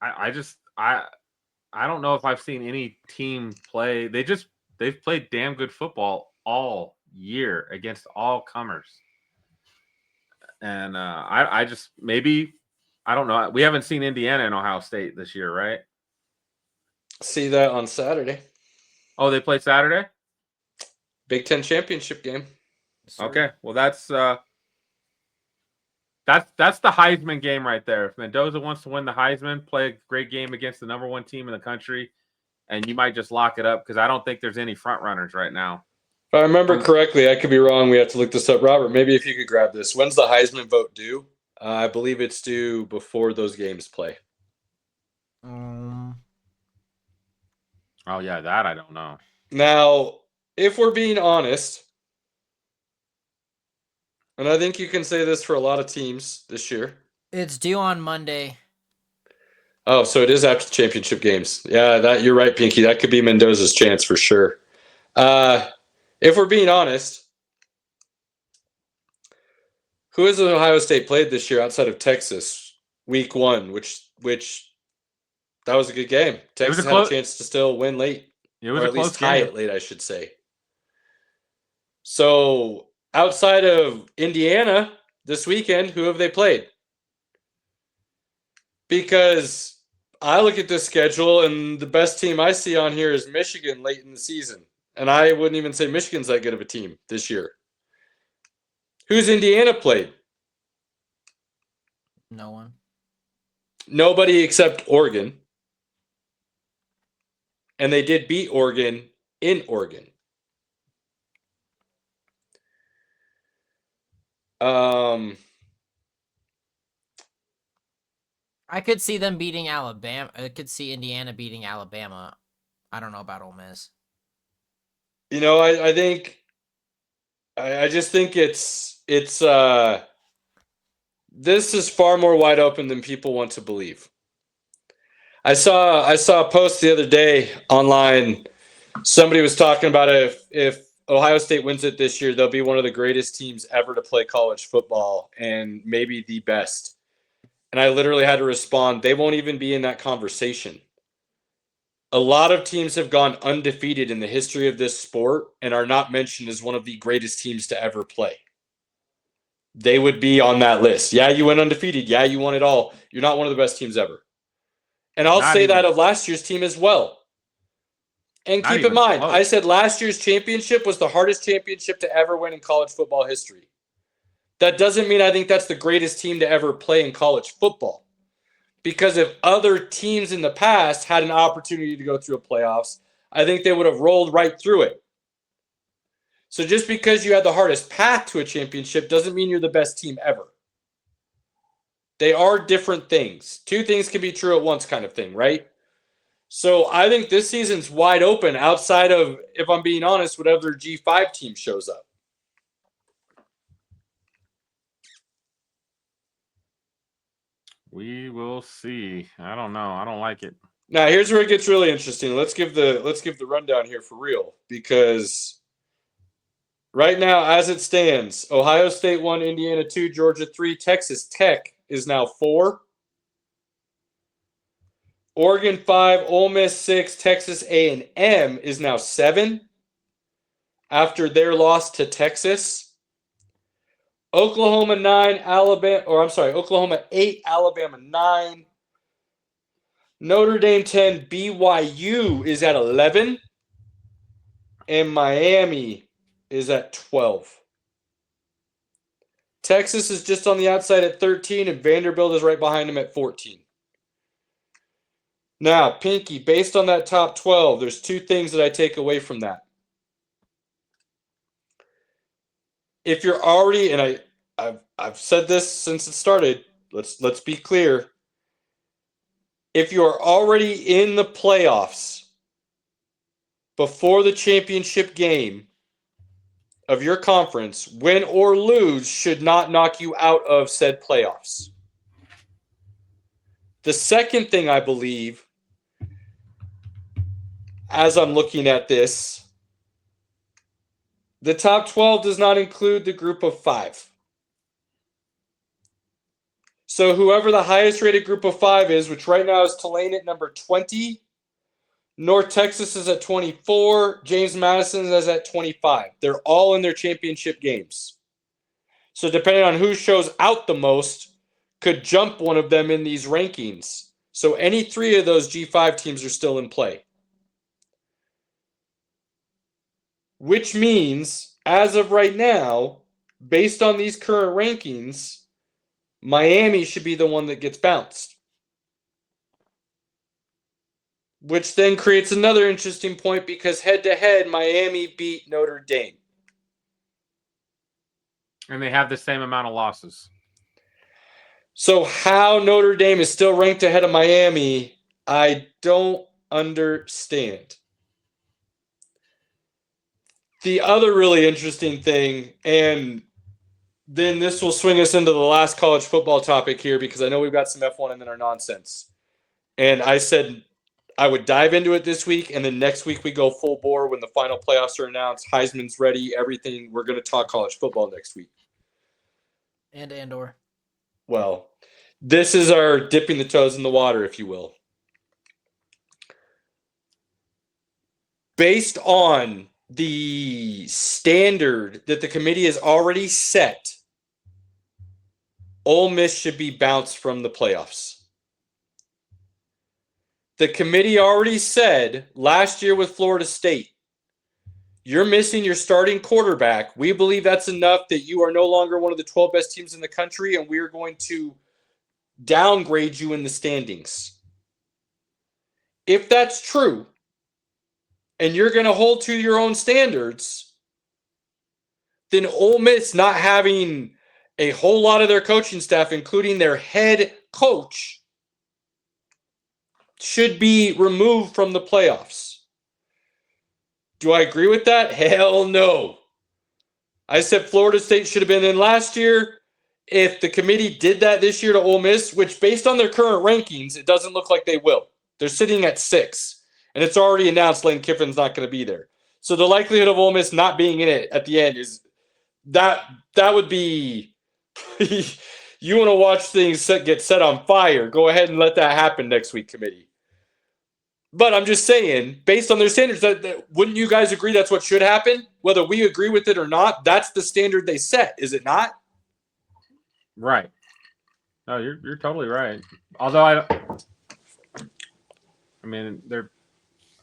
I don't know if I've seen any team play. They've played damn good football all year against all comers. And I just maybe I don't know. We haven't seen Indiana and Ohio State this year, right? See that on Saturday. Oh, they play Saturday? Big Ten championship game. Okay. Well, that's the Heisman game right there. If Mendoza wants to win the Heisman, play a great game against the number one team in the country, and you might just lock it up because I don't think there's any front runners right now. If I remember correctly, I could be wrong. We have to look this up. Robert, maybe if you could grab this. When's the Heisman vote due? I believe it's due before those games play. Oh, yeah, that I don't know. Now, if we're being honest, and I think you can say this for a lot of teams this year. It's due on Monday. Oh, so it is after the championship games. Yeah, you're right, Pinky. That could be Mendoza's chance for sure. If we're being honest, who has Ohio State played this year outside of Texas? Week 1, which that was a good game. Texas had a chance to still win late, or at least tie it late, I should say. So outside of Indiana this weekend, who have they played? Because I look at this schedule, and the best team I see on here is Michigan late in the season. And I wouldn't even say Michigan's that good of a team this year. Who's Indiana played? No one. Nobody except Oregon. And they did beat Oregon in Oregon. I could see them beating Alabama. I could see Indiana beating Alabama. I don't know about Ole Miss. I think I just think it's this is far more wide open than people want to believe. I saw a post the other day online. Somebody was talking about if Ohio State wins it this year, they'll be one of the greatest teams ever to play college football and maybe the best. And I literally had to respond, they won't even be in that conversation. A lot of teams have gone undefeated in the history of this sport and are not mentioned as one of the greatest teams to ever play. They would be on that list. Yeah, you went undefeated. Yeah, you won it all. You're not one of the best teams ever. And I'll say that of last year's team as well. And keep in mind, I said last year's championship was the hardest championship to ever win in college football history. That doesn't mean I think that's the greatest team to ever play in college football. Because if other teams in the past had an opportunity to go through a playoffs, I think they would have rolled right through it. So just because you had the hardest path to a championship doesn't mean you're the best team ever. They are different things. Two things can be true at once kind of thing, right? So I think this season's wide open outside of, if I'm being honest, whatever G5 team shows up. We will see. I don't know. I don't like it. Now, here's where it gets really interesting. Let's give the rundown here for real, because right now, as it stands, Ohio State 1, Indiana 2, Georgia 3, Texas Tech is now 4. Oregon 5, Ole Miss 6, Texas A&M is now 7 after their loss to Texas. Oklahoma 9, Oklahoma 8, Alabama 9. Notre Dame 10, BYU is at 11. And Miami is at 12. Texas is just on the outside at 13, and Vanderbilt is right behind them at 14. Now, Pinky, based on that top 12, there's two things that I take away from that. If you're already, and I've said this since it started, let's be clear. If you're already in the playoffs before the championship game of your conference, win or lose should not knock you out of said playoffs. The second thing I believe, as I'm looking at this, the top 12 does not include the group of 5. So whoever the highest rated group of 5 is, which right now is Tulane at number 20, North Texas is at 24, James Madison is at 25. They're all in their championship games. So depending on who shows out the most, could jump one of them in these rankings. So any 3 of those G5 teams are still in play. Which means, as of right now, based on these current rankings, Miami should be the one that gets bounced. Which then creates another interesting point because head-to-head, Miami beat Notre Dame. And they have the same amount of losses. So how Notre Dame is still ranked ahead of Miami, I don't understand. The other really interesting thing, and then this will swing us into the last college football topic here because I know we've got some F1 and then our nonsense. And I said I would dive into it this week, and then next week we go full bore when the final playoffs are announced. Heisman's ready, everything. We're going to talk college football next week. And Andor. Well, this is our dipping the toes in the water, if you will. Based on the standard that the committee has already set, Ole Miss should be bounced from the playoffs. The committee already said last year with Florida State, you're missing your starting quarterback. We believe that's enough that you are no longer one of the 12 best teams in the country, and we are going to downgrade you in the standings. If that's true, and you're going to hold to your own standards, then Ole Miss not having a whole lot of their coaching staff, including their head coach, should be removed from the playoffs. Do I agree with that? Hell no. I said Florida State should have been in last year. If the committee did that this year to Ole Miss, which based on their current rankings, it doesn't look like they will. They're sitting at 6, and it's already announced Lane Kiffin's not going to be there. So the likelihood of Ole Miss not being in it at the end is that would be you want to watch things get set on fire. Go ahead and let that happen next week, committee. But I'm just saying, based on their standards, that wouldn't you guys agree that's what should happen? Whether we agree with it or not, that's the standard they set, is it not? Right. No, you're totally right. Although I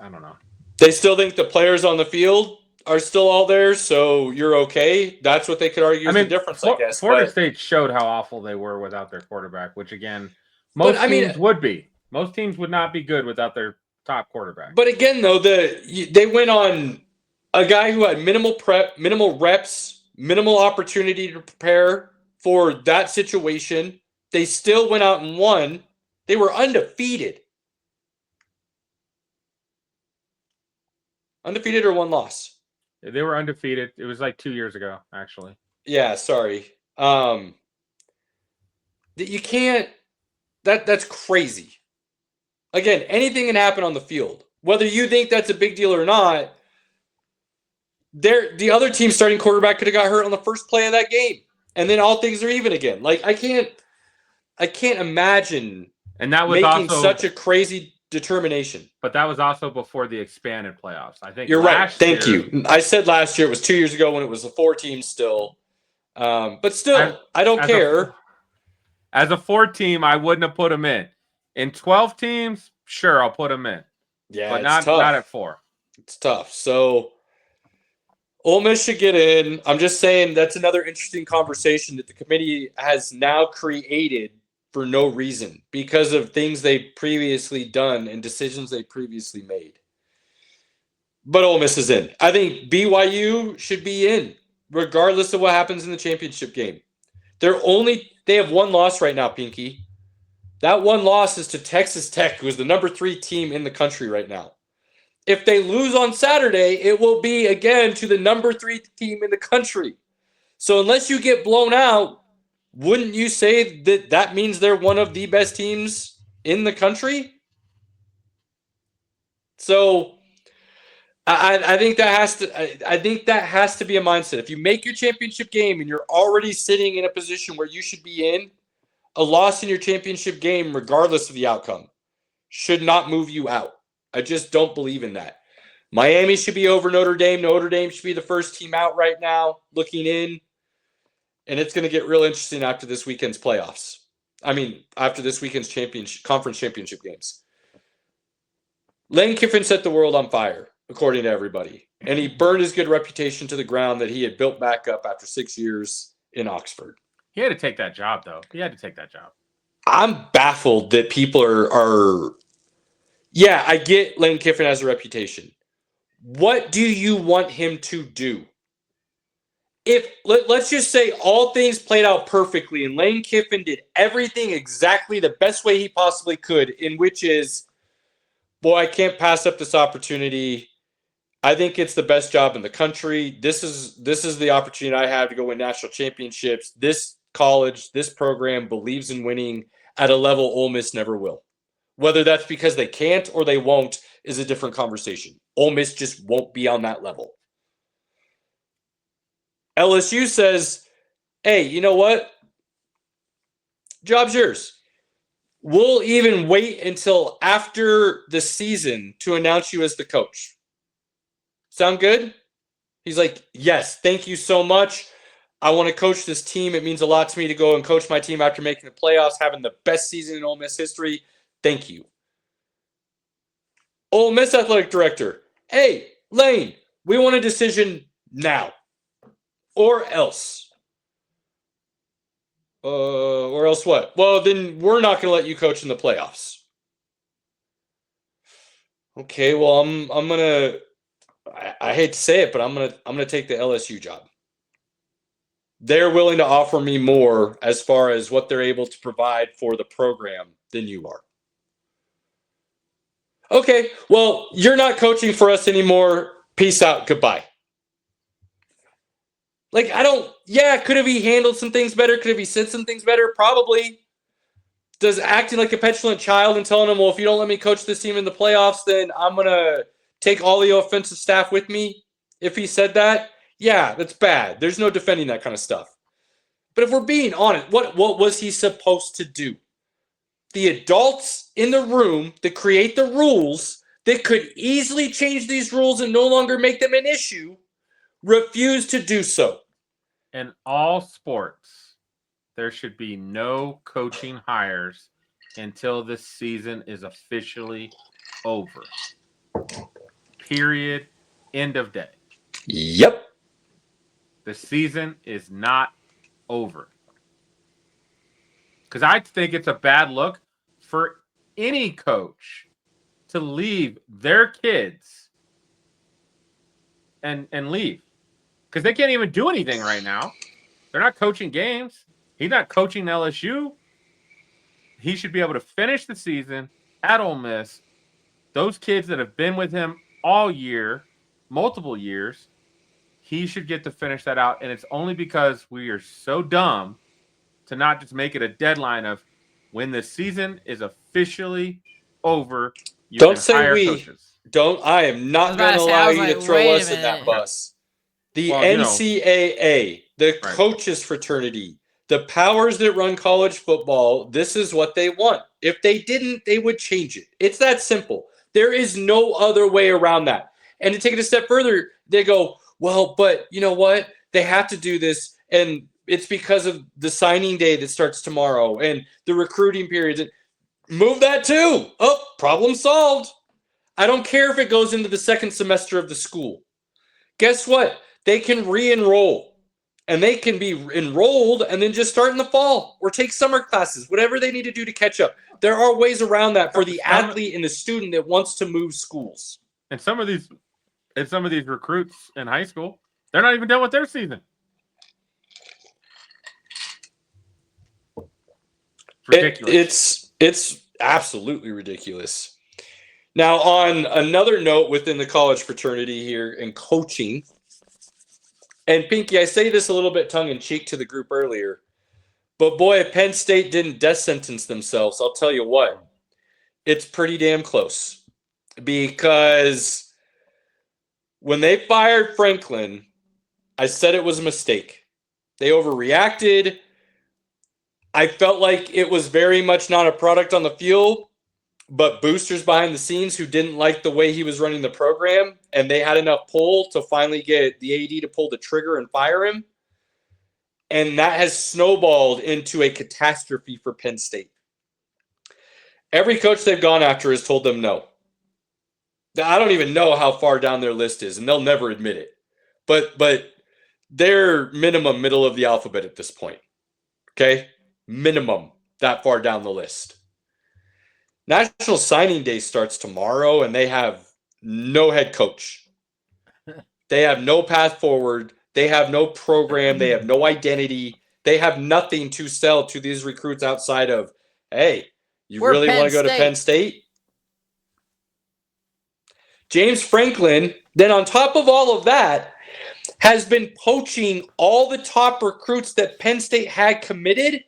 don't know. They still think the players on the field are still all there, so you're okay. That's what they could argue is the difference, I guess. Florida State showed how awful they were without their quarterback, which again, most teams would be. Most teams would not be good without their top quarterback. But again, though, they went on a guy who had minimal prep, minimal reps, minimal opportunity to prepare for that situation. They still went out and won. They were undefeated. Undefeated or one loss? They were undefeated. It was like 2 years ago, actually. Yeah, sorry. That you can't. That's crazy. Again, anything can happen on the field. Whether you think that's a big deal or not, the other team's starting quarterback could have got hurt on the first play of that game, and then all things are even again. Like I can't imagine and that was making also such a crazy determination. But that was also before the expanded playoffs. I think you're right. Thank you. I said last year it was 2 years ago when it was the 4 teams still. But still, I don't care. As a 4 team, I wouldn't have put them in. In 12 teams, sure, I'll put them in. Yeah, but it's not tough. Not at 4. It's tough. So Ole Miss should get in. I'm just saying that's another interesting conversation that the committee has now created for no reason because of things they've previously done and decisions they previously made. But Ole Miss is in. I think BYU should be in, regardless of what happens in the championship game. They have one loss right now, Pinky. That one loss is to Texas Tech, who is the number 3 team in the country right now. If they lose on Saturday, it will be again to the number 3 team in the country. So unless you get blown out, wouldn't you say that that means they're one of the best teams in the country? So I think that has to be a mindset. If you make your championship game and you're already sitting in a position where you should be in, a loss in your championship game, regardless of the outcome, should not move you out. I just don't believe in that. Miami should be over Notre Dame. Notre Dame should be the first team out right now, looking in. And it's going to get real interesting after this weekend's playoffs. After this weekend's conference championship games. Lane Kiffin set the world on fire, according to everybody. And he burned his good reputation to the ground that he had built back up after 6 years in Oxford. He had to take that job, though. He had to take that job. I'm baffled that people are yeah, I get Lane Kiffin has a reputation. What do you want him to do? Let's just say all things played out perfectly and Lane Kiffin did everything exactly the best way he possibly could, in which is, boy, I can't pass up this opportunity. I think it's the best job in the country. This is the opportunity I have to go win national championships. This college, this program believes in winning at a level Ole Miss never will. Whether that's because they can't or they won't is a different conversation. Ole Miss just won't be on that level. LSU says, hey, you know what? Job's yours. We'll even wait until after the season to announce you as the coach. Sound good? He's like, yes, thank you so much. I want to coach this team. It means a lot to me to go and coach my team after making the playoffs, having the best season in Ole Miss history. Thank you. Ole Miss athletic director. Hey, Lane, we want a decision now. Or else. Or else what? Well, then we're not going to let you coach in the playoffs. Okay, well, I'm going to, I hate to say it, but I'm going to take the LSU job. They're willing to offer me more as far as what they're able to provide for the program than you are. Okay, well, you're not coaching for us anymore. Peace out. Goodbye. Could have he handled some things better? Could have he said some things better? Probably. Does acting like a petulant child and telling him, well, if you don't let me coach this team in the playoffs, then I'm going to take all the offensive staff with me. If he said that, yeah, that's bad. There's no defending that kind of stuff. But if we're being honest, what was he supposed to do? The adults in the room that create the rules that could easily change these rules and no longer make them an issue refuse to do so. In all sports, there should be no coaching hires until this season is officially over. Period. End of day. Yep. The season is not over. Because I think it's a bad look for any coach to leave their kids and leave. Because they can't even do anything right now. They're not coaching games. He's not coaching LSU. He should be able to finish the season at Ole Miss. Those kids that have been with him all year, multiple years, he should get to finish that out. And it's only because we are so dumb to not just make it a deadline of when the season is officially over. You don't can say hire we. Coaches. Don't. I am not going to allow you to throw us in that bus. The NCAA, the coaches fraternity, the powers that run college football, this is what they want. If they didn't, they would change it. It's that simple. There is no other way around that. And to take it a step further, they go, well, but you know what? They have to do this, and it's because of the signing day that starts tomorrow and the recruiting periods. Move that too. Oh, problem solved. I don't care if it goes into the second semester of the school. Guess what? they can re-enroll. And they can be enrolled and then just start in the fall or take summer classes, whatever they need to do to catch up. There are ways around that for the athlete and the student that wants to move schools. And some of these recruits in high school, they're not even done with their season. Ridiculous. It's absolutely ridiculous. Now, on another note within the college fraternity here and coaching, and Pinky, I say this a little bit tongue-in-cheek to the group earlier, but boy, if Penn State didn't death sentence themselves, I'll tell you what, it's pretty damn close. Because when they fired Franklin, I said it was a mistake. They overreacted. I felt like it was very much not a product on the field, but boosters behind the scenes who didn't like the way he was running the program, and they had enough pull to finally get the AD to pull the trigger and fire him. And that has snowballed into a catastrophe for Penn State. Every coach they've gone after has told them no. I don't even know how far down their list is, and they'll never admit it. But they're minimum middle of the alphabet at this point. Okay? Minimum that far down the list. National Signing Day starts tomorrow, and they have no head coach. They have no path forward. They have no program. They have no identity. They have nothing to sell to these recruits outside of, hey, you really want to go to Penn State? James Franklin, then on top of all of that, has been poaching all the top recruits that Penn State had committed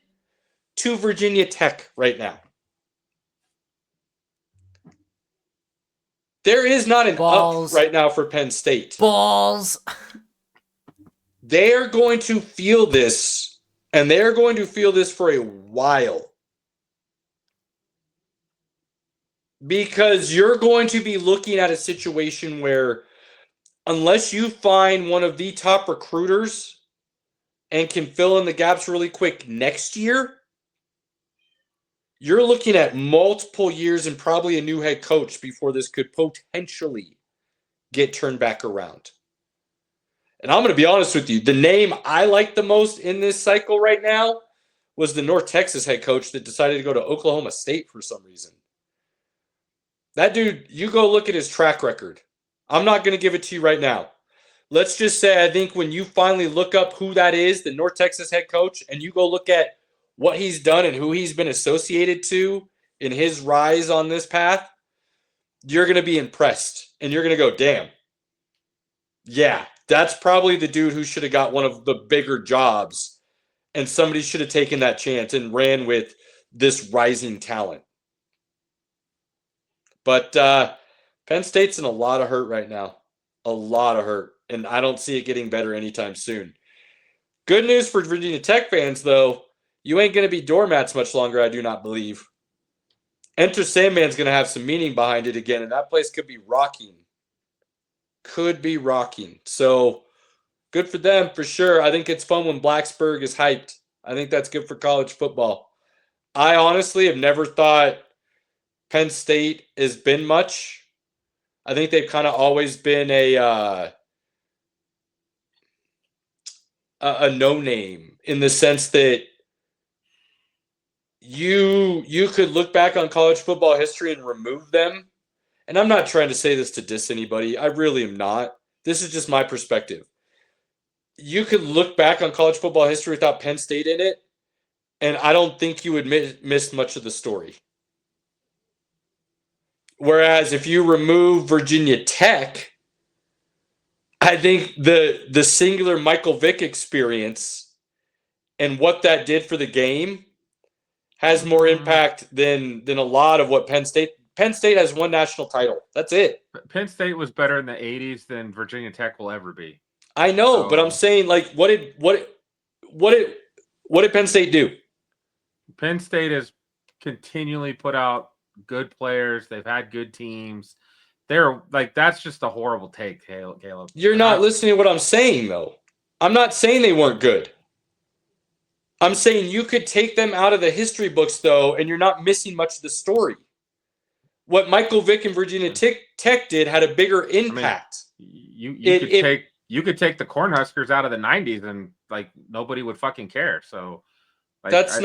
to Virginia Tech right now. There is not an up right now for Penn State. Balls. They are going to feel this, and they are going to feel this for a while. Because you're going to be looking at a situation where unless you find one of the top recruiters and can fill in the gaps really quick next year, you're looking at multiple years and probably a new head coach before this could potentially get turned back around. And I'm going to be honest with you. The name I like the most in this cycle right now was the North Texas head coach that decided to go to Oklahoma State for some reason. That dude, you go look at his track record. I'm not going to give it to you right now. Let's just say I think when you finally look up who that is, the North Texas head coach, and you go look at what he's done and who he's been associated to in his rise on this path, you're going to be impressed. And you're going to go, damn. Yeah, that's probably the dude who should have got one of the bigger jobs. And somebody should have taken that chance and ran with this rising talent. But Penn State's in a lot of hurt right now. A lot of hurt. And I don't see it getting better anytime soon. Good news for Virginia Tech fans, though. You ain't going to be doormats much longer, I do not believe. Enter Sandman's going to have some meaning behind it again, and that place could be rocking. Could be rocking. So, good for them, for sure. I think it's fun when Blacksburg is hyped. I think that's good for college football. I honestly have never thought Penn State has been much. I think they've kind of always been a no-name in the sense that you could look back on college football history and remove them. And I'm not trying to say this to diss anybody. I really am not. This is just my perspective. You could look back on college football history without Penn State in it, and I don't think you would miss much of the story. Whereas if you remove Virginia Tech, I think the singular Michael Vick experience and what that did for the game has more impact than a lot of what Penn State has one national title. That's it. Penn State was better in the 80s than Virginia Tech will ever be. I know, but I'm saying, like, what did Penn State do? Penn State has continually put out good players. They've had good teams. They're like, that's just a horrible take, Caleb. You're not listening to what I'm saying, though. I'm not saying they weren't good. I'm saying you could take them out of the history books, though, and you're not missing much of the story. What Michael Vick and Virginia Tech did had a bigger impact. You could take you could take the Cornhuskers out of the 90s and like nobody would fucking care. So like, that's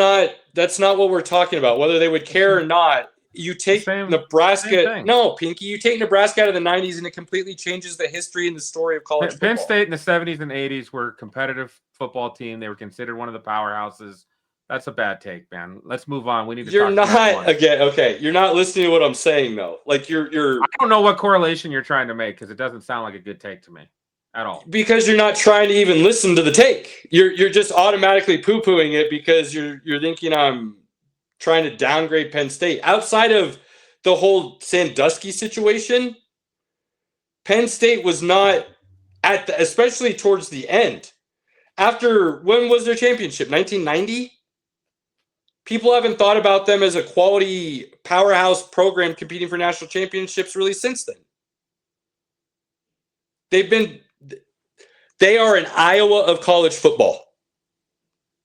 not what we're talking about. Whether they would care or not, you take same Nebraska. thing. No, Pinky, you take Nebraska out of the 90s and it completely changes the history and the story of college football. Penn State in the 70s and 80s were a competitive football team. They were considered one of the powerhouses. That's a bad take, man. Let's move on. We need to You're talk not again. Okay, you're not listening to what I'm saying though. Like you're. I don't know what correlation you're trying to make because it doesn't sound like a good take to me at all. Because you're not trying to even listen to the take. You're just automatically poo-pooing it because you're thinking I'm trying to downgrade Penn State. Outside of the whole Sandusky situation, Penn State was not especially towards the end. After when was their championship? 1990? People haven't thought about them as a quality powerhouse program competing for national championships really since then. They are an Iowa of college football.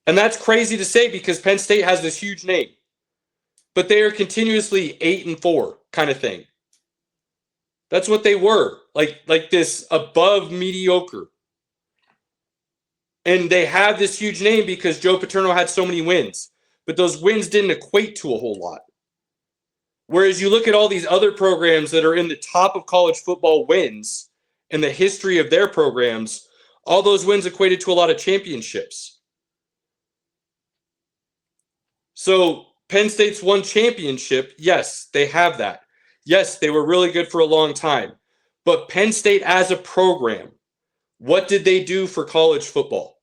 And that's crazy to say because Penn State has this huge name. But they are continuously 8-4 kind of thing. That's what they were. Like this above mediocre. And they have this huge name because Joe Paterno had so many wins. But those wins didn't equate to a whole lot. Whereas you look at all these other programs that are in the top of college football wins in the history of their programs, all those wins equated to a lot of championships. So Penn State's won championship. Yes, they have that. Yes, they were really good for a long time. But Penn State as a program, what did they do for college football?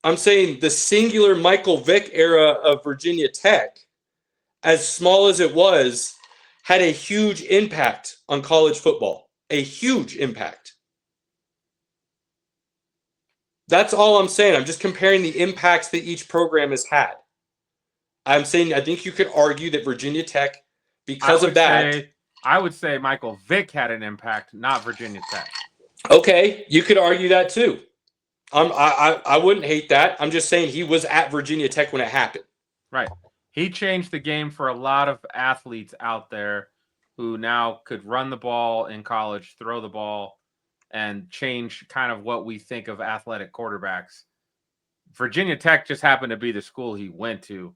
I'm saying the singular Michael Vick era of Virginia Tech, as small as it was, had a huge impact on college football. A huge impact. That's all I'm saying. I'm just comparing the impacts that each program has had. I'm saying I think you could argue that Virginia Tech, because of that. I would say Michael Vick had an impact, not Virginia Tech. Okay, you could argue that too. I wouldn't hate that. I'm just saying he was at Virginia Tech when it happened. Right. He changed the game for a lot of athletes out there who now could run the ball in college, throw the ball, and change kind of what we think of athletic quarterbacks. Virginia Tech just happened to be the school he went to.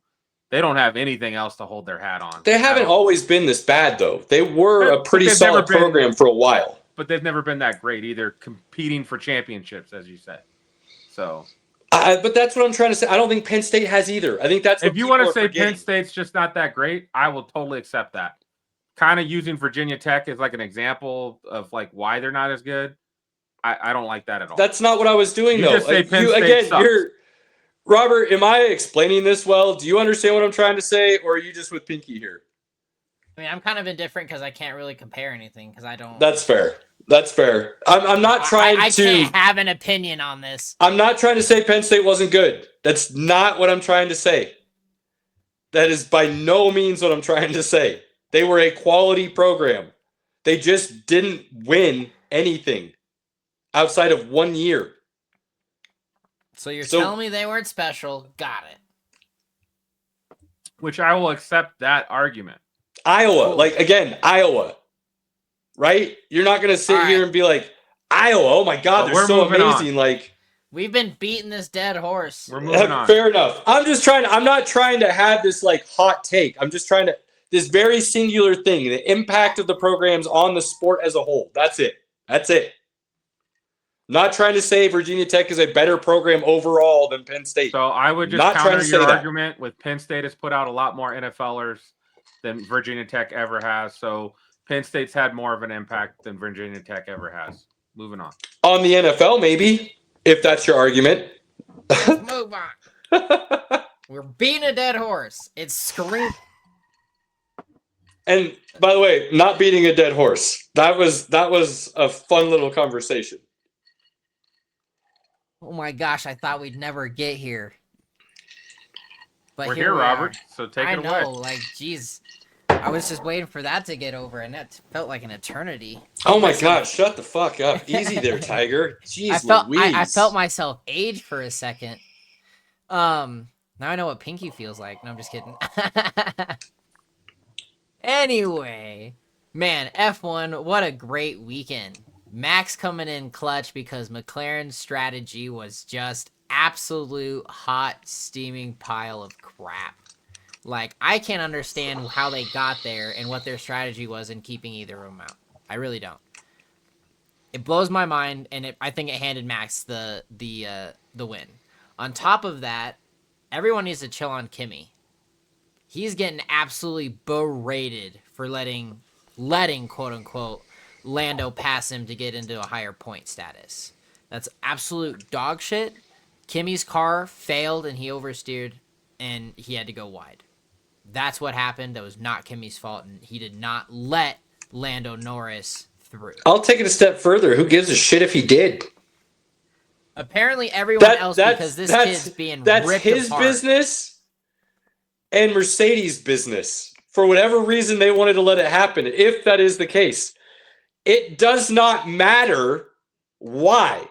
They don't have anything else to hold their hat on. They haven't always been this bad, though. They were a pretty solid program for a while. But they've never been that great either, competing for championships, as you said. So, but that's what I'm trying to say. I don't think Penn State has either. I think that's if you want to say Penn State's just not that great, I will totally accept that. Kind of using Virginia Tech as like an example of like why they're not as good. I don't like that at all. That's not what I was doing, though. Just say Penn State sucks. Robert, am I explaining this well? Do you understand what I'm trying to say, or are you just with Pinky here? I mean, I'm kind of indifferent because I can't really compare anything because I don't. That's fair. That's fair. I'm not trying to. I can't have an opinion on this. I'm not trying to say Penn State wasn't good. That's not what I'm trying to say. That is by no means what I'm trying to say. They were a quality program. They just didn't win anything outside of 1 year. So you're telling me they weren't special. Got it. Which I will accept that argument. Iowa, Iowa, right? You're not going to sit here and be like, Iowa, oh my God, they're so amazing. Like, we've been beating this dead horse. We're moving on. Fair enough. I'm not trying to have this like hot take. I'm just trying to, this very singular thing, the impact of the programs on the sport as a whole. That's it. Not trying to say Virginia Tech is a better program overall than Penn State. So I would just counter your argument with Penn State has put out a lot more NFLers than Virginia Tech ever has. So Penn State's had more of an impact than Virginia Tech ever has. Moving on. On the NFL, maybe, if that's your argument. Move on. We're beating a dead horse. It's screaming. And by the way, not beating a dead horse. That was a fun little conversation. Oh my gosh, I thought we'd never get here. But we're here, Robert, so take it away. I know, like, geez. I was just waiting for that to get over, and that felt like an eternity. Oh my gosh, shut the fuck up. Easy there, Tiger. Jeez Louise. I felt myself age for a second. Now I know what Pinky feels like. No, I'm just kidding. Anyway, man, F1, what a great weekend. Max coming in clutch because McLaren's strategy was just absolute hot, steaming pile of crap. Like, I can't understand how they got there and what their strategy was in keeping either of them out. I really don't. It blows my mind, and I think it handed Max the win. On top of that, everyone needs to chill on Kimmy. He's getting absolutely berated for letting quote unquote Lando pass him to get into a higher point status. That's absolute dog shit. Kimmy's car failed and he oversteered and he had to go wide. That's what happened. That was not Kimmy's fault, and he did not let Lando Norris through. I'll take it a step further. Who gives a shit if he did? Apparently everyone else, because this kid's being ripped apart. That's his business and Mercedes' business. For whatever reason they wanted to let it happen, if that is the case. It does not matter why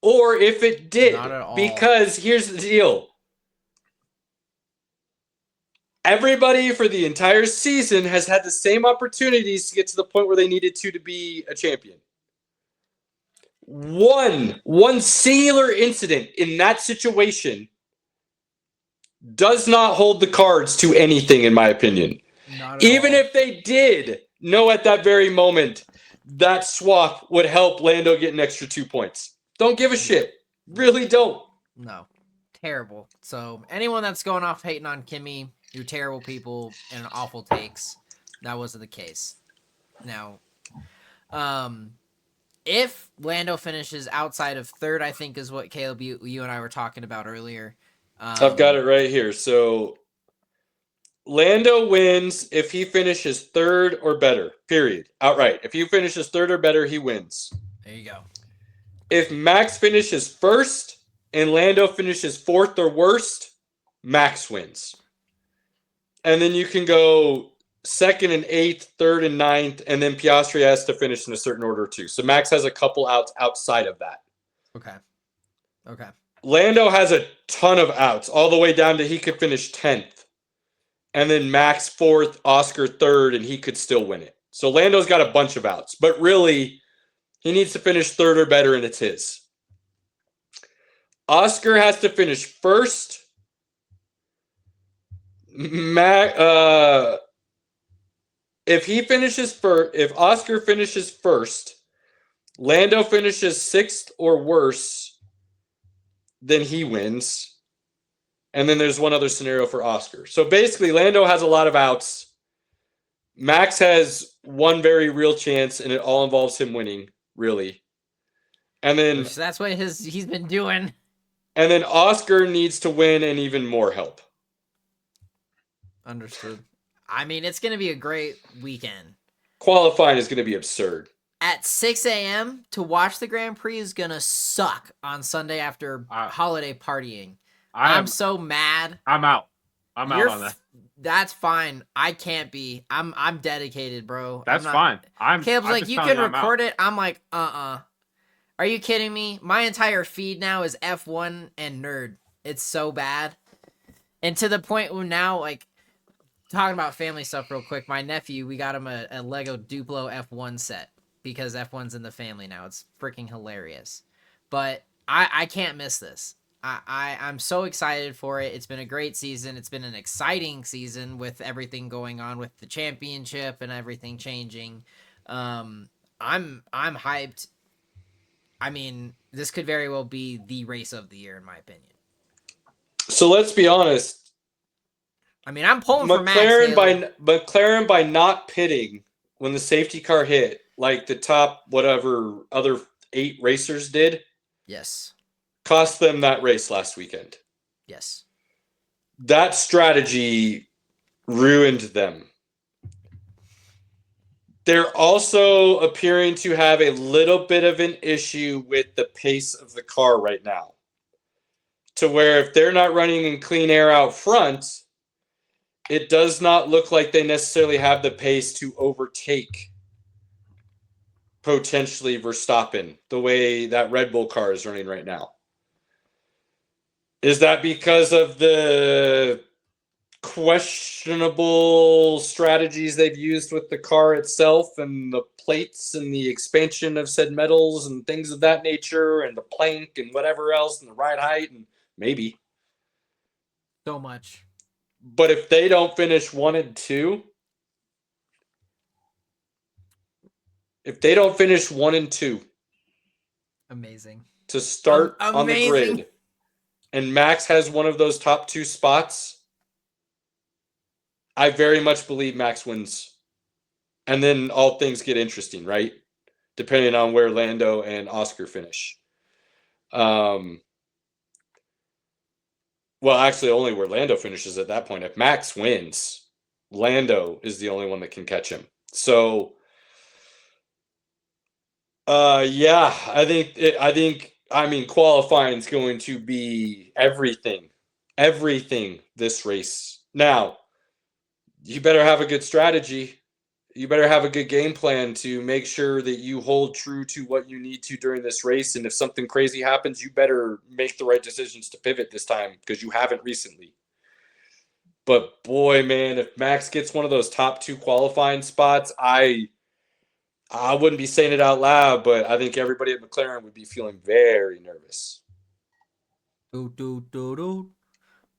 or if it did. Not at all. Because here's the deal. Everybody for the entire season has had the same opportunities to get to the point where they needed to be a champion. One singular incident in that situation does not hold the cards to anything, in my opinion. Even if they did know at that very moment that swap would help Lando get an extra 2 points. Don't give a shit. Really don't. No. Terrible. So anyone that's going off hating on Kimmy, you're terrible people and awful takes. That wasn't the case. Now, if Lando finishes outside of third, I think is what Caleb, you and I were talking about earlier. I've got it right here. So Lando wins if he finishes third or better, period. Outright. If he finishes third or better, he wins. There you go. If Max finishes first and Lando finishes fourth or worst, Max wins. And then you can go second and eighth, third and ninth, and then Piastri has to finish in a certain order too. So Max has a couple outs outside of that. Okay. Lando has a ton of outs, all the way down to he could finish 10th. And then Max fourth, Oscar third, and he could still win it. So Lando's got a bunch of outs. But really, he needs to finish third or better, and it's his. Oscar has to finish first. If Oscar finishes first, Lando finishes sixth or worse, then he wins. And then there's one other scenario for Oscar. So basically, Lando has a lot of outs. Max has one very real chance, and it all involves him winning, really. And then that's what he's been doing. And then Oscar needs to win and even more help. Understood. I mean, it's going to be a great weekend. Qualifying is going to be absurd. At 6 a.m. to watch the Grand Prix is going to suck on Sunday after holiday partying. I'm so mad. I'm out. I'm out on that. That's fine. I can't be. I'm dedicated, bro. That's fine. Caleb's like, you can record it. I'm like, Are you kidding me? My entire feed now is F1 and Nerd. It's so bad. And to the point where now, like, talking about family stuff real quick, my nephew, we got him a Lego Duplo F1 set because F1's in the family now. It's freaking hilarious. But I can't miss this. I'm so excited for it. It's been a great season. It's been an exciting season with everything going on with the championship and everything changing. I'm hyped. I mean, this could very well be the race of the year, in my opinion. So let's be honest. I mean, I'm pulling for Max. McLaren by not pitting when the safety car hit, like the top whatever other 8 racers did. Yes. Cost them that race last weekend. Yes. That strategy ruined them. They're also appearing to have a little bit of an issue with the pace of the car right now. To where if they're not running in clean air out front, it does not look like they necessarily have the pace to overtake potentially Verstappen the way that Red Bull car is running right now. Is that because of the questionable strategies they've used with the car itself and the plates and the expansion of said metals and things of that nature and the plank and whatever else and the ride height and maybe. So much. But if they don't finish 1 and 2, Amazing. to start on the Amazing. grid, and Max has one of those top 2 spots, I very much believe Max wins. And then all things get interesting, right? Depending on where Lando and Oscar finish. Well, actually, only where Lando finishes at that point. If Max wins, Lando is the only one that can catch him. So, yeah, I think qualifying is going to be everything this race. Now, you better have a good strategy. You better have a good game plan to make sure that you hold true to what you need to during this race. And if something crazy happens, you better make the right decisions to pivot this time because you haven't recently. But boy, man, if Max gets one of those top 2 qualifying spots, I wouldn't be saying it out loud, but I think everybody at McLaren would be feeling very nervous.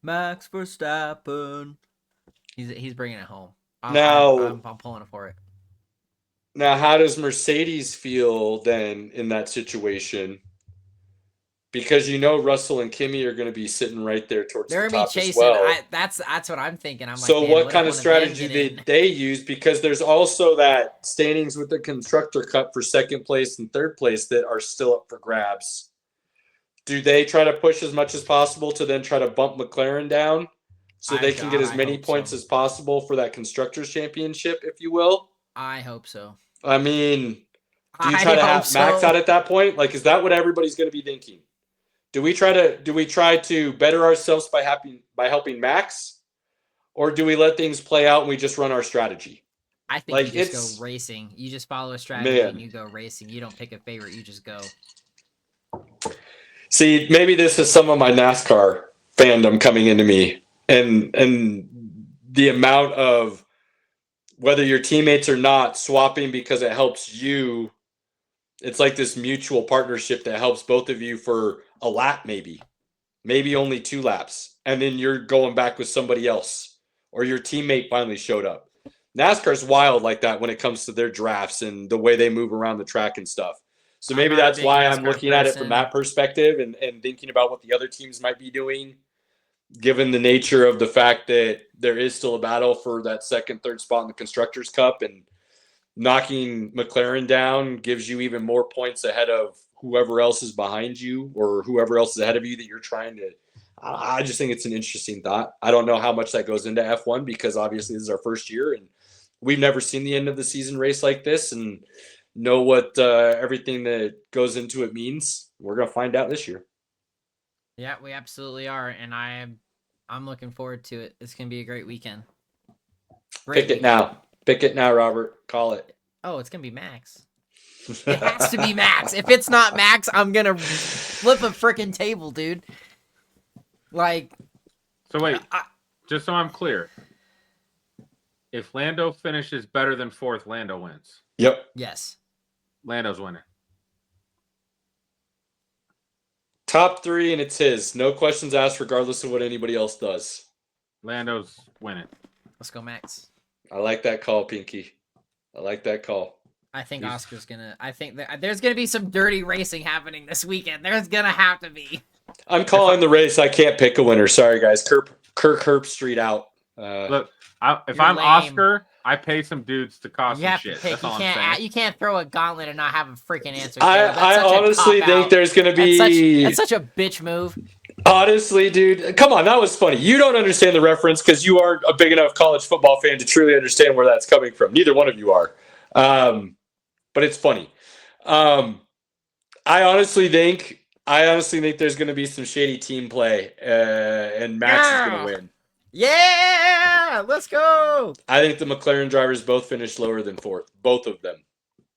Max Verstappen. He's bringing it home. I'm pulling it for it. Now, how does Mercedes feel then in that situation? Because Russell and Kimi are going to be sitting right there towards the top chasing. as well. That's what I'm thinking. I'm so like, what kind of strategy did they use? Because there's also that standings with the Constructor Cup for second place and third place that are still up for grabs. Do they try to push as much as possible to then try to bump McLaren down so they can get as many points as possible for that Constructors Championship, if you will? I hope so. I mean, do you try to have Max out at that point? Like, is that what everybody's going to be thinking? Do we try to better ourselves by helping Max, or do we let things play out and we just run our strategy? I think you just go racing. You just follow a strategy and you go racing. You don't pick a favorite. You just go. See, maybe this is some of my NASCAR fandom coming into me, and the amount of whether your teammates or not swapping because it helps you. It's like this mutual partnership that helps both of you for a lap, maybe only 2 laps, and then you're going back with somebody else, or your teammate finally showed up. NASCAR's wild like that when it comes to their drafts and the way they move around the track and stuff. So maybe that's why I'm looking at it from that perspective and thinking about what the other teams might be doing, given the nature of the fact that there is still a battle for that second, third spot in the Constructors' Cup, and knocking McLaren down gives you even more points ahead of whoever else is behind you or whoever else is ahead of you that you're trying to. I just think it's an interesting thought. I don't know how much that goes into F1 because obviously this is our first year and we've never seen the end of the season race like this and know what everything that goes into it means. We're going to find out this year. Yeah, we absolutely are. And I'm looking forward to it. It's going to be a great weekend. Pick it now, Robert. Call it. Oh, it's going to be Max. It has to be Max. If it's not Max, I'm going to flip a freaking table, dude. Like. So wait, just so I'm clear. If Lando finishes better than 4th, Lando wins. Yep. Yes. Lando's winning. Top 3, and it's his. No questions asked, regardless of what anybody else does. Lando's winning. Let's go, Max. I like that call, Pinky. I like that call. I think Oscar's gonna. I think that there's gonna be some dirty racing happening this weekend. There's gonna have to be. I'm calling the race. I can't pick a winner. Sorry, guys. Kirk Herbstreit out. Look, if I'm lame. Oscar, I pay some dudes to cause some shit. That's all I'm saying. You can't throw a gauntlet and not have a freaking answer. I honestly think there's going to be... That's such a bitch move. Honestly, dude. Come on, that was funny. You don't understand the reference because you aren't a big enough college football fan to truly understand where that's coming from. Neither one of you are. But it's funny. I honestly think there's going to be some shady team play, and Max is going to win. Yeah, let's go. I think the McLaren drivers both finished lower than 4th. Both of them.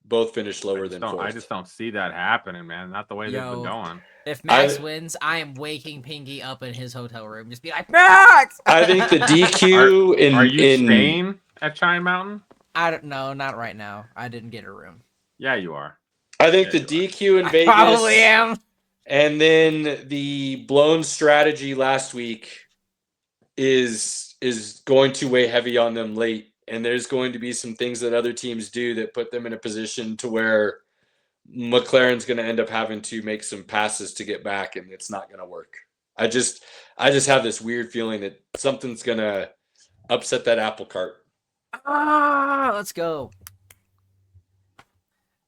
Both finished lower than I fourth. just don't see that happening, man. Not the way they've been going. If Max wins, I am waking Pinky up in his hotel room. Just be like, Max! I think the DQ Are you staying at Chine Mountain? I don't know, not right now. I didn't get a room. Yeah, you are. I think the DQ in Vegas. I probably am. And then the blown strategy last week is going to weigh heavy on them late. And there's going to be some things that other teams do that put them in a position to where McLaren's going to end up having to make some passes to get back, and it's not going to work. I just have this weird feeling that something's going to upset that apple cart. Let's go.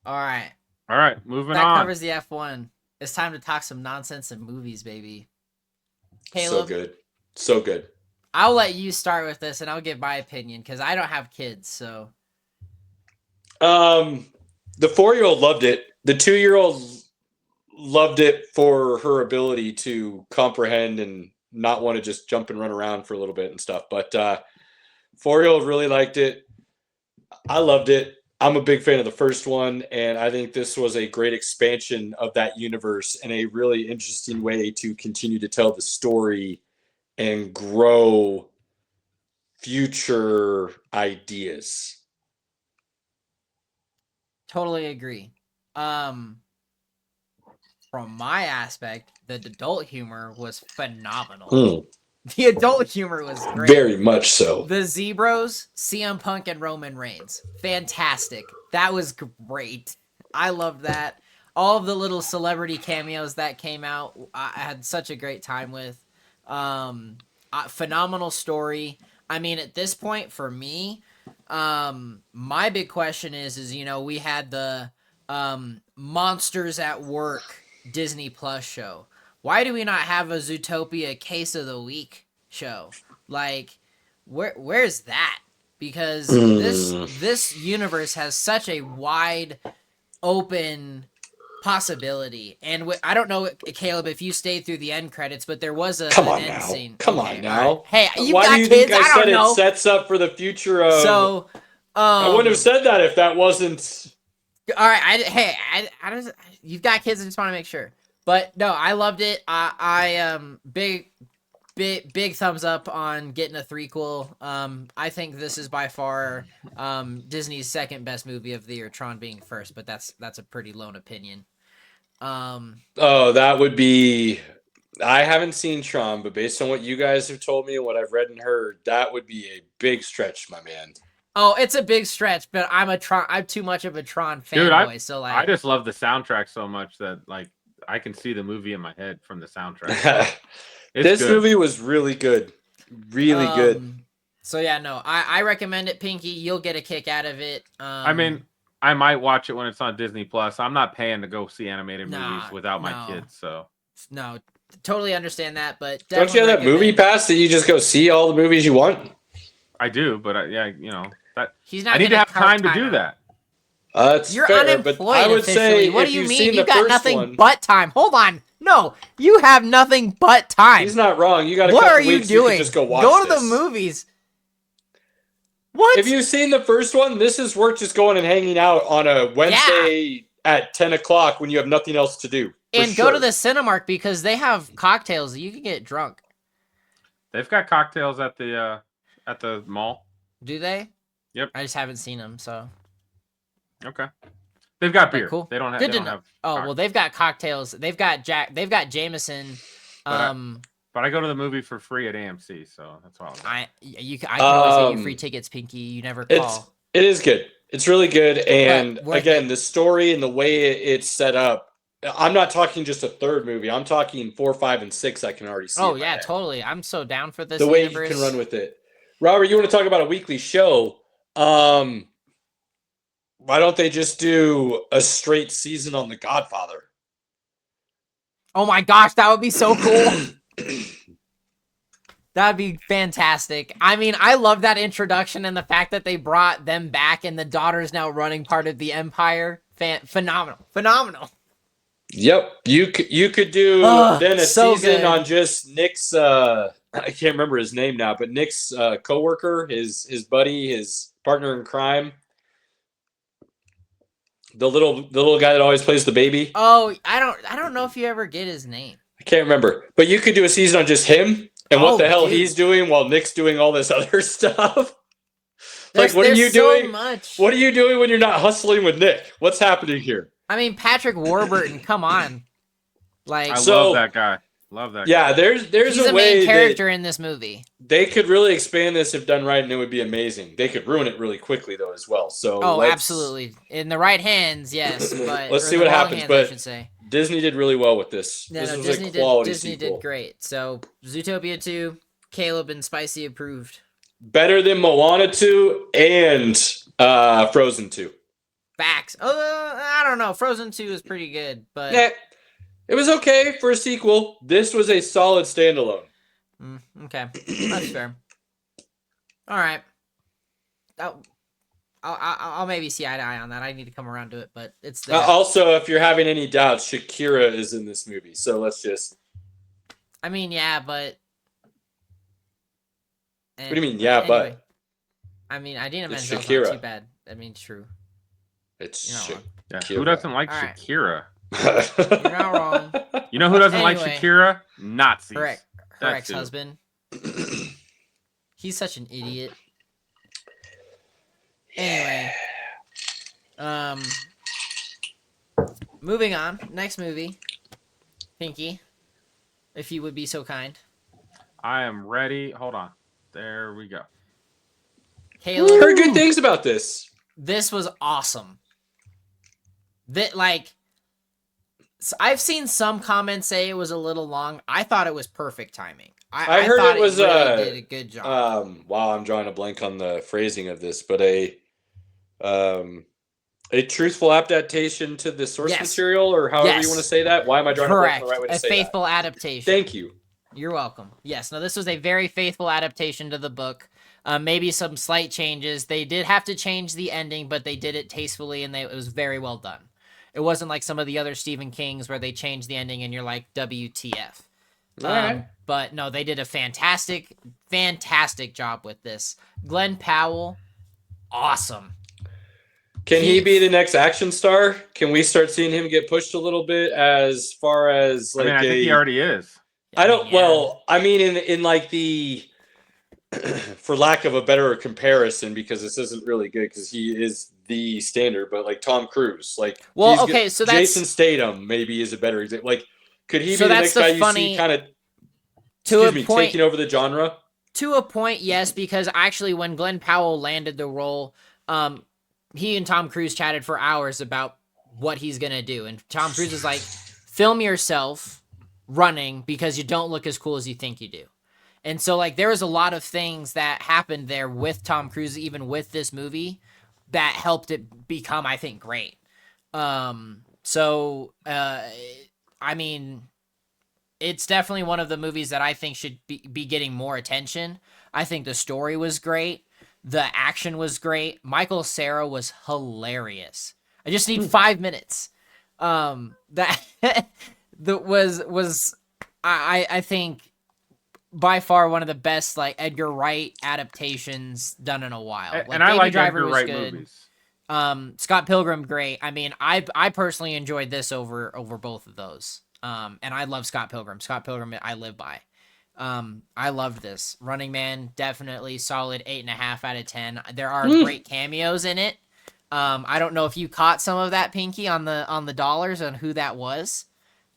All right, moving on. That covers the F1. It's time to talk some nonsense and movies, baby. Caleb, So good. I'll let you start with this, and I'll give my opinion because I don't have kids. So, the 4-year-old loved it. The 2-year-old loved it for her ability to comprehend and not want to just jump and run around for a little bit and stuff. But 4-year-old really liked it. I loved it. I'm a big fan of the first one, and I think this was a great expansion of that universe and a really interesting way to continue to tell the story and grow future ideas. Totally agree. From my aspect, the adult humor was phenomenal. The adult humor was great. Very much so. The Zebros, CM Punk and Roman Reigns. Fantastic. That was great. I loved that. All of the little celebrity cameos that came out, I had such a great time with. Phenomenal story. I mean, at this point, for me, my big question is, you know, we had the Monsters at Work Disney Plus show. Why do we not have a Zootopia Case of the Week show? Like, where's that? Because this universe has such a wide open possibility. And I don't know, Caleb, if you stayed through the end credits, but there was an end scene. Come on now. Right. Hey, you've Why got do you kids. think I don't said know. It sets up for the future of... So, I wouldn't have said that if that wasn't... All right, I don't. You've got kids. I just want to make sure. But no, I loved it. I big thumbs up on getting a threequel. I think this is by far Disney's second best movie of the year. Tron being first, but that's a pretty lone opinion. That would be... I haven't seen Tron, but based on what you guys have told me and what I've read and heard, that would be a big stretch, my man. Oh, it's a big stretch, but I'm too much of a Tron fanboy. So like, I just love the soundtrack so much that like I can see the movie in my head from the soundtrack. This movie was really good. Really good. So yeah, no, I recommend it, Pinky. You'll get a kick out of it. I mean, I might watch it when it's on Disney Plus. I'm not paying to go see animated movies without my kids, so no, totally understand that. But don't you have that movie pass that you just go see all the movies you want? I do, but yeah, you know that he's not. I need to have time to do that. You're fair, unemployed. But I would officially. say, what do you mean? You got nothing but time. Hold on. No, you have nothing but time. He's not wrong. You got a what couple are you weeks, doing? You can just go watch Go to this. the movies. What? Have you seen the first one? This is worth just going and hanging out on a Wednesday at 10 o'clock when you have nothing else to do. And go to the Cinemark because they have cocktails. You can get drunk. They've got cocktails at the mall. Do they? Yep. I just haven't seen them, so. Okay. They've got beer. Cool. They don't have. Good they to don't know. have Oh well, they've got cocktails. They've got Jameson. But I go to the movie for free at AMC, so that's why I can always get you free tickets, Pinky. You never call. It is good. It's really good, and again, the story and the way it's set up. I'm not talking just a third movie. I'm talking 4, 5, and 6. I can already see. Oh yeah, totally. I'm so down for this. The way you can run with it, Robert. You want to talk about a weekly show? Why don't they just do a straight season on The Godfather? Oh my gosh, that would be so cool. That'd be fantastic. I mean, I love that introduction and the fact that they brought them back and the daughter's now running part of the empire. Phenomenal. Yep, you could do then a season on just Nick's. I can't remember his name now, but Nick's coworker, his buddy, his partner in crime. The little guy that always plays the baby. Oh, I don't know if you ever get his name. I can't remember. But you could do a season on just him and what Oh, the hell dude. he's doing while Nick's doing all this other stuff. There's, Like, what are you so doing? much. What are you doing when you're not hustling with Nick? What's happening here? I mean, Patrick Warburton, come on. Like, I So- love that guy. Love that Yeah, guy. there's he's a the way main character that in this movie. they could really expand this if done right, and it would be amazing. They could ruin it really quickly though as well. So Oh, absolutely. In the right hands, yes, but Let's or see the what wrong happens, hands, but I should say. Disney did really well with this. No, This no, was Disney a quality Disney sequel. did great. So Zootopia 2, Caleb and Spicy approved. Better than Moana 2 and Frozen 2. Facts. Oh, I don't know. Frozen 2 is pretty good, but Yeah, it was okay for a sequel. This was a solid standalone. okay, that's fair. All right, I'll maybe see eye to eye on that. I need to come around to it, but it's there. Also, if you're having any doubts, Shakira is in this movie. So let's just. I mean, yeah, but. What do you mean, yeah, but? I mean, Idina It's Menzel's Shakira. not too bad. I mean, true. It's You're not Yeah, Shakira. who doesn't like All right. Shakira? You're not wrong. You know who doesn't like Anyway. Shakira? Nazis. Her That's who. ex-husband. He's such an idiot. Anyway, moving on. Next movie, Pinky, if you would be so kind. I am ready. Hold on. There we go. Caleb, Heard good things about this. this was awesome. I've seen some comments say it was a little long. I thought it was perfect timing. I heard thought it was really did a good job. wow, I'm drawing a blank on the phrasing of this, but a truthful adaptation to the source Yes. material, or however Yes. you want to say that. Why am I drawing a blank Correct. on the right way to A say faithful that? adaptation. Thank you. You're welcome. Yes. No, this was a very faithful adaptation to the book. Maybe some slight changes. They did have to change the ending, but they did it tastefully, and it was very well done. It wasn't like some of the other Stephen Kings where they changed the ending and you're like, WTF. Alright. But no, they did a fantastic, fantastic job with this. Glenn Powell, awesome. Can he be the next action star? Can we start seeing him get pushed a little bit as far as like I think he already is. I don't. Yeah. Well, I mean, in like the, for lack of a better comparison, because this isn't really good because he is the standard, but like Tom Cruise, like Well, he's okay, so that's Jason Statham maybe is a better example. Like, could he So be the that's next the guy you funny- see kind of to a point. taking over the genre? To a point, yes, because actually when Glenn Powell landed the role, he and Tom Cruise chatted for hours about what he's going to do. And Tom Cruise is like, film yourself running because you don't look as cool as you think you do. And so, like, there was a lot of things that happened there with Tom Cruise, even with this movie, that helped it become, I think, great. I mean, it's definitely one of the movies that I think should be getting more attention. I think the story was great. The action was great. Michael Cera was hilarious. I just need 5 minutes. That was I think by far one of the best like Edgar Wright adaptations done in a while. And I like Driver Edgar was Wright good. movies. Scott Pilgrim, great. I mean, I personally enjoyed this over both of those. And I love Scott Pilgrim. Scott Pilgrim, I live by. I loved this. Running Man, definitely solid 8.5 out of 10. There are great cameos in it. I don't know if you caught some of that, Pinky, on the dollars on who that was.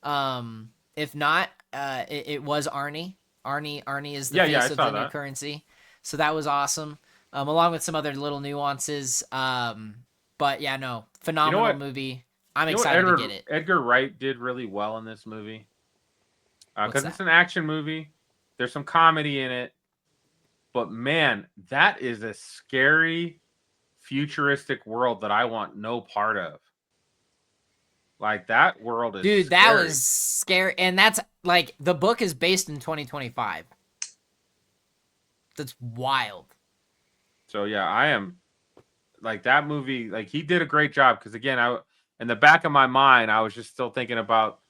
If not, it was Arnie. Arnie is the face of the new currency. So that was awesome. Along with some other little nuances. But yeah, no, phenomenal movie. I'm excited to get it. Edgar Wright did really well in this movie. Because it's an action movie. There's some comedy in it. But man, that is a scary, futuristic world that I want no part of. Like, that world is Dude, scary. that was scary. And that's, like, the book is based in 2025. That's wild. So, yeah, I am, like, that movie, like, he did a great job. Because, again, in the back of my mind, I was just still thinking about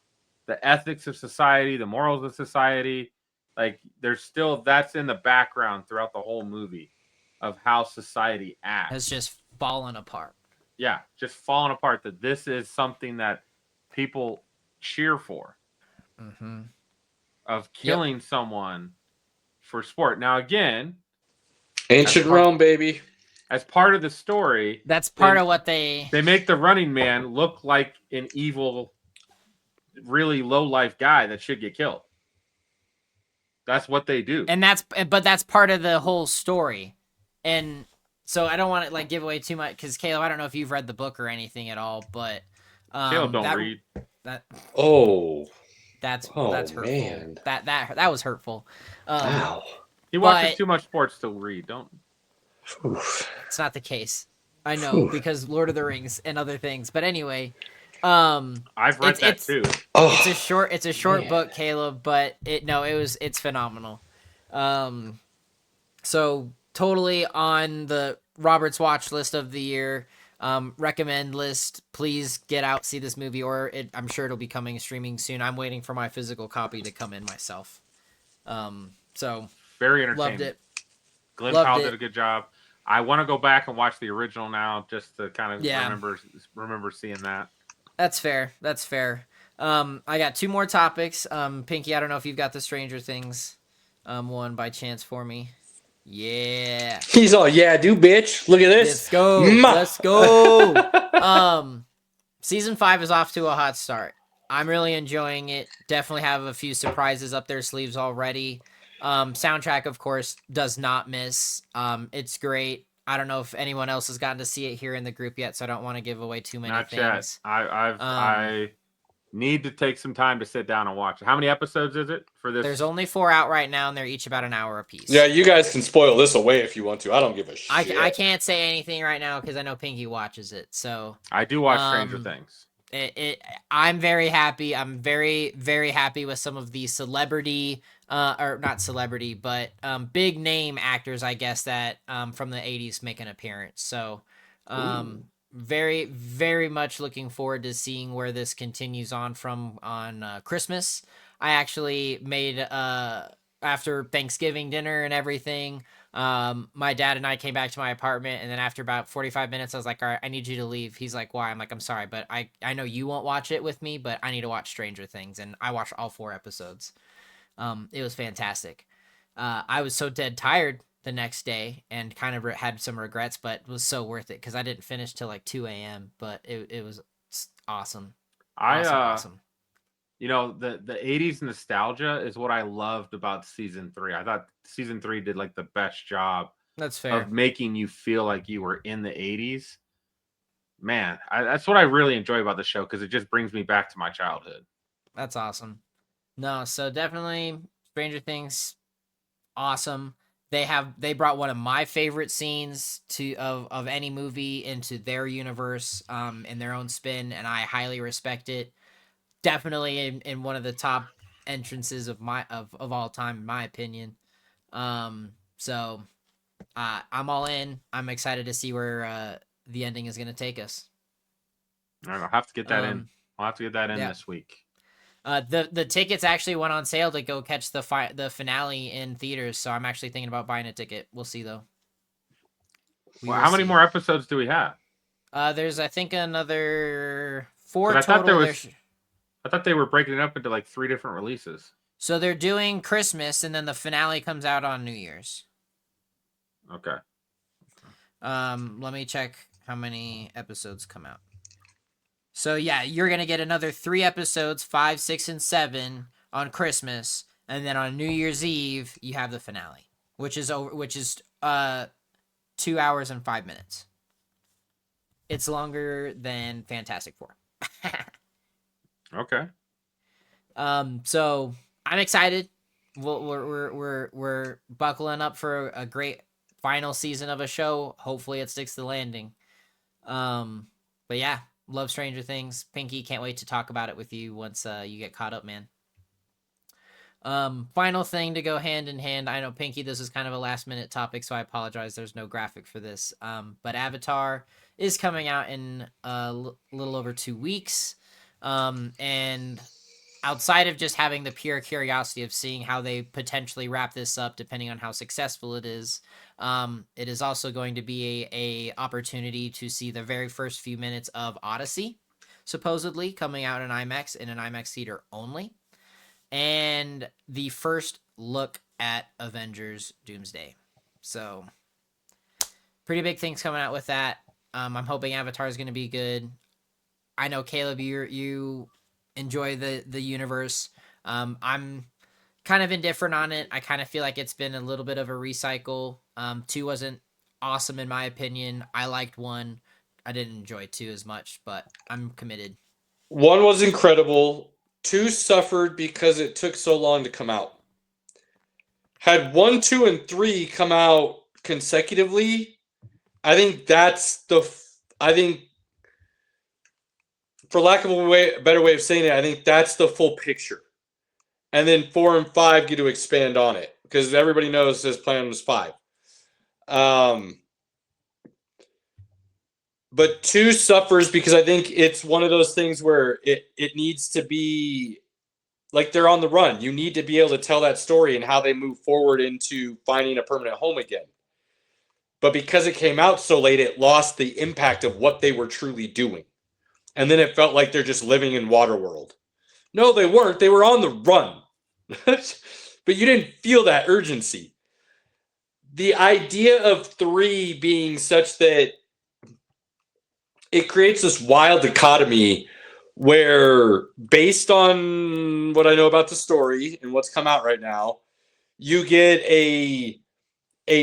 the ethics of society, the morals of society. Like, there's still, that's in the background throughout the whole movie of how society acts. Has just fallen apart. just falling apart. That this is something that people cheer for, Mm-hmm. of Yep. killing someone for sport. Now, again, Ancient Rome, baby. as part of the story, That's part of what they make the Running Man look like an evil, really low life guy that should get killed. That's what they do. and that's part of the whole story. And so I don't want to like give away too much because Caleb, I don't know if you've read the book or anything at all, but Caleb don't read. Oh, that's hurtful. man. That was hurtful. Wow. He watches too much sports to read. Don't. Oof. It's not the case. I know because Lord of the Rings and other things. But anyway, I've read that too. It's a short book, Caleb, but it's phenomenal. So totally on the Robert's watch list of the year. Recommend list. Please get out, see this movie, or I'm sure it'll be coming streaming soon. I'm waiting for my physical copy to come in myself. So very entertaining. Loved it. Glenn Powell did a good job. I want to go back and watch the original now just to kind of remember seeing that. That's fair. I got 2 more topics. Pinky, I don't know if you've got the Stranger Things one by chance for me. Yeah. He's all, yeah, do bitch. Look at this. Let's go. Season 5 is off to a hot start. I'm really enjoying it. Definitely have a few surprises up their sleeves already. Soundtrack, of course, does not miss. It's great. I don't know if anyone else has gotten to see it here in the group yet, so I don't want to give away too many things. Yet. I need to take some time to sit down and watch it. How many episodes is it for this? There's only 4 out right now, and they're each about an hour apiece. Yeah, you guys can spoil this away if you want to. I don't give a shit. I can't say anything right now because I know Pinky watches it. So I do watch Stranger Things. I'm very happy. I'm very, very happy with some of the celebrity, or not celebrity, but big name actors, I guess, that from the 80s make an appearance. So very, very much looking forward to seeing where this continues on Christmas. I actually made, after Thanksgiving dinner and everything, my dad and I came back to my apartment, and then after about 45 minutes, I was like, all right, I need you to leave. He's like, why? I'm like, I'm sorry, but I know you won't watch it with me, but I need to watch Stranger Things. And I watched all 4 episodes. It was fantastic. I was so dead tired the next day and kind of had some regrets, but it was so worth it because I didn't finish till like 2 a.m., but it was awesome. Awesome. You know, the 80s nostalgia is what I loved about season 3. I thought season 3 did like the best job. That's fair. Of making you feel like you were in the 80s. Man, that's what I really enjoy about the show because it just brings me back to my childhood. That's awesome. No, so definitely Stranger Things, awesome. They brought one of my favorite scenes of any movie into their universe, in their own spin, and I highly respect it. Definitely in one of the top entrances of all time, in my opinion. So I'm all in. I'm excited to see where the ending is going to take us. I'll have to get that in. I'll have to get that in this week. The tickets actually went on sale to go catch the finale in theaters, so I'm actually thinking about buying a ticket. We'll see though. How many more episodes do we have? There's I think another 4 total. I thought they were breaking it up into like 3 different releases. So they're doing Christmas, and then the finale comes out on New Year's. Okay. Let me check how many episodes come out. So yeah, you're gonna get another 3 episodes, 5, 6, and 7 on Christmas, and then on New Year's Eve you have the finale, which is 2 hours and 5 minutes. It's longer than Fantastic Four. Okay. So I'm excited. We're buckling up for a great final season of a show. Hopefully it sticks to the landing. But yeah, love Stranger Things. Pinky, can't wait to talk about it with you once you get caught up, man. Final thing to go hand in hand. I know, Pinky, this is kind of a last minute topic, so I apologize. There's no graphic for this. But Avatar is coming out in a little over 2 weeks. And outside of just having the pure curiosity of seeing how they potentially wrap this up, depending on how successful it is also going to be a opportunity to see the very first few minutes of Odyssey, supposedly coming out in IMAX, in an IMAX theater only, and the first look at Avengers Doomsday. So pretty big things coming out with that. I'm hoping Avatar is going to be good. I know, Caleb, you enjoy the universe. I'm kind of indifferent on it. I kind of feel like it's been a little bit of a recycle. 2 wasn't awesome in my opinion. I liked 1. I didn't enjoy 2 as much, but I'm committed. 1 was incredible. 2 suffered because it took so long to come out. Had 1, 2, and 3 come out consecutively, I think for lack of a better way of saying it, I think that's the full picture. And then 4 and 5 get to expand on it because everybody knows his plan was 5. But 2 suffers because I think it's one of those things where it needs to be like they're on the run. You need to be able to tell that story and how they move forward into finding a permanent home again. But because it came out so late, it lost the impact of what they were truly doing. And then it felt like they're just living in Waterworld. No, they weren't. They were on the run. But you didn't feel that urgency. The idea of 3 being such that it creates this wild dichotomy where, based on what I know about the story and what's come out right now, you get a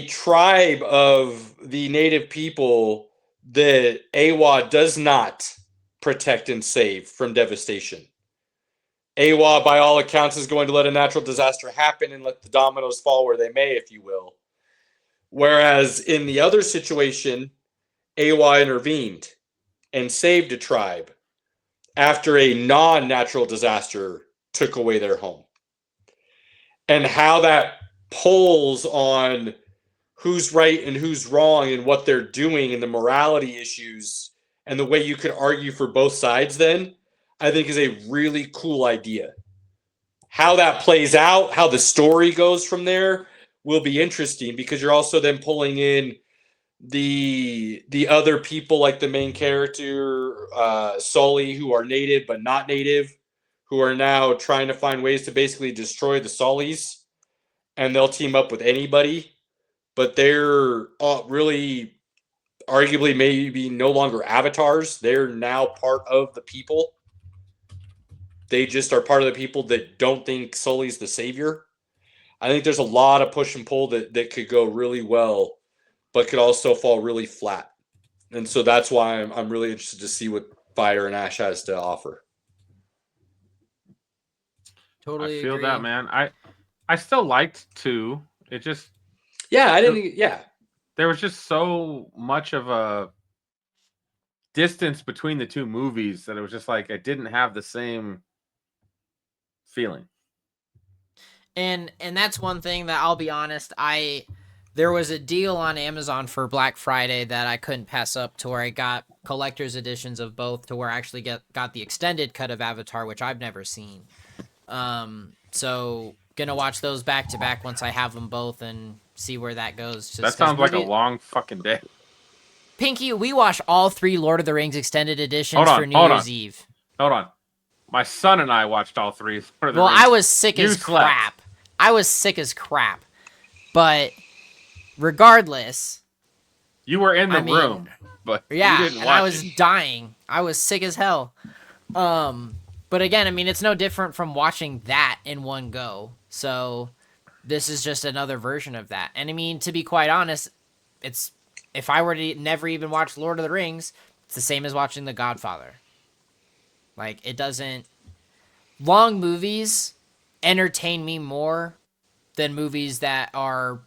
tribe of the native people that AWA does not protect and save from devastation. AWA, by all accounts, is going to let a natural disaster happen and let the dominoes fall where they may, if you will. Whereas in the other situation, AWA intervened and saved a tribe after a non-natural disaster took away their home. And how that pulls on who's right and who's wrong and what they're doing and the morality issues and the way you could argue for both sides then, I think is a really cool idea. How that plays out, how the story goes from there will be interesting because you're also then pulling in the other people like the main character, Sully, who are native but not native, who are now trying to find ways to basically destroy the Sullys, and they'll team up with anybody, but they're really arguably maybe no longer avatars. They're now part of the people. They just are part of the people that don't think Sully's the savior. I think there's a lot of push and pull that could go really well, but could also fall really flat. And so that's why I'm really interested to see what Fire and Ash has to offer. Totally I feel agree. that, man. I still liked 2. It just... Yeah, I didn't... Yeah. There was just so much of a distance between the 2 movies that it was just like it didn't have the same feeling. And that's one thing that I'll be honest, there was a deal on Amazon for Black Friday that I couldn't pass up, to where I got collector's editions of both, to where I actually got the extended cut of Avatar, which I've never seen. So gonna watch those back to back once I have them both and see where that goes. Just that sounds like a long fucking day. Pinky, we watched all 3 Lord of the Rings extended editions for New Year's Eve. Hold on. My son and I watched all 3 Lord of the Rings. Well, I was sick as crap. I was sick as crap. But regardless, you were in the room, but yeah, you didn't watch I was it. dying. I was sick as hell. But again, I mean, it's no different from watching that in one go. So this is just another version of that. And I mean, to be quite honest, it's, if I were to never even watch Lord of the Rings, it's the same as watching The Godfather. Like, it doesn't... Long movies entertain me more than movies that are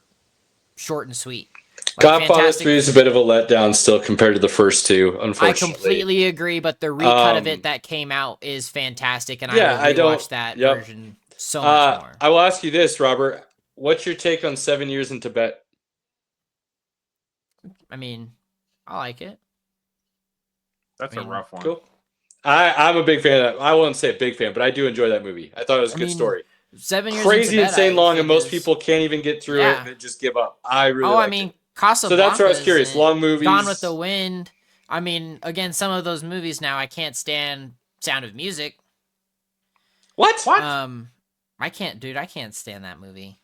short and sweet. Like Godfather 3 is a bit of a letdown still compared to the first 2, unfortunately. I completely agree, but the recut of it that came out is fantastic, and I will rewatch that version so much more. I will ask you this, Robert. What's your take on 7 Years in Tibet? I mean, I like it. That's a rough one. Cool. I'm a big fan of that. I won't say a big fan, but I do enjoy that movie. I thought it was a good story. 7 years Crazy, into insane Tibet, long, I and most think is- people can't even get through it and just give up. I really I liked mean, it. Casablanca. So that's where I was curious. Long movies. Gone with the Wind. I mean, again, some of those movies now I can't stand Sound of Music. What? I can't, dude. I can't stand that movie.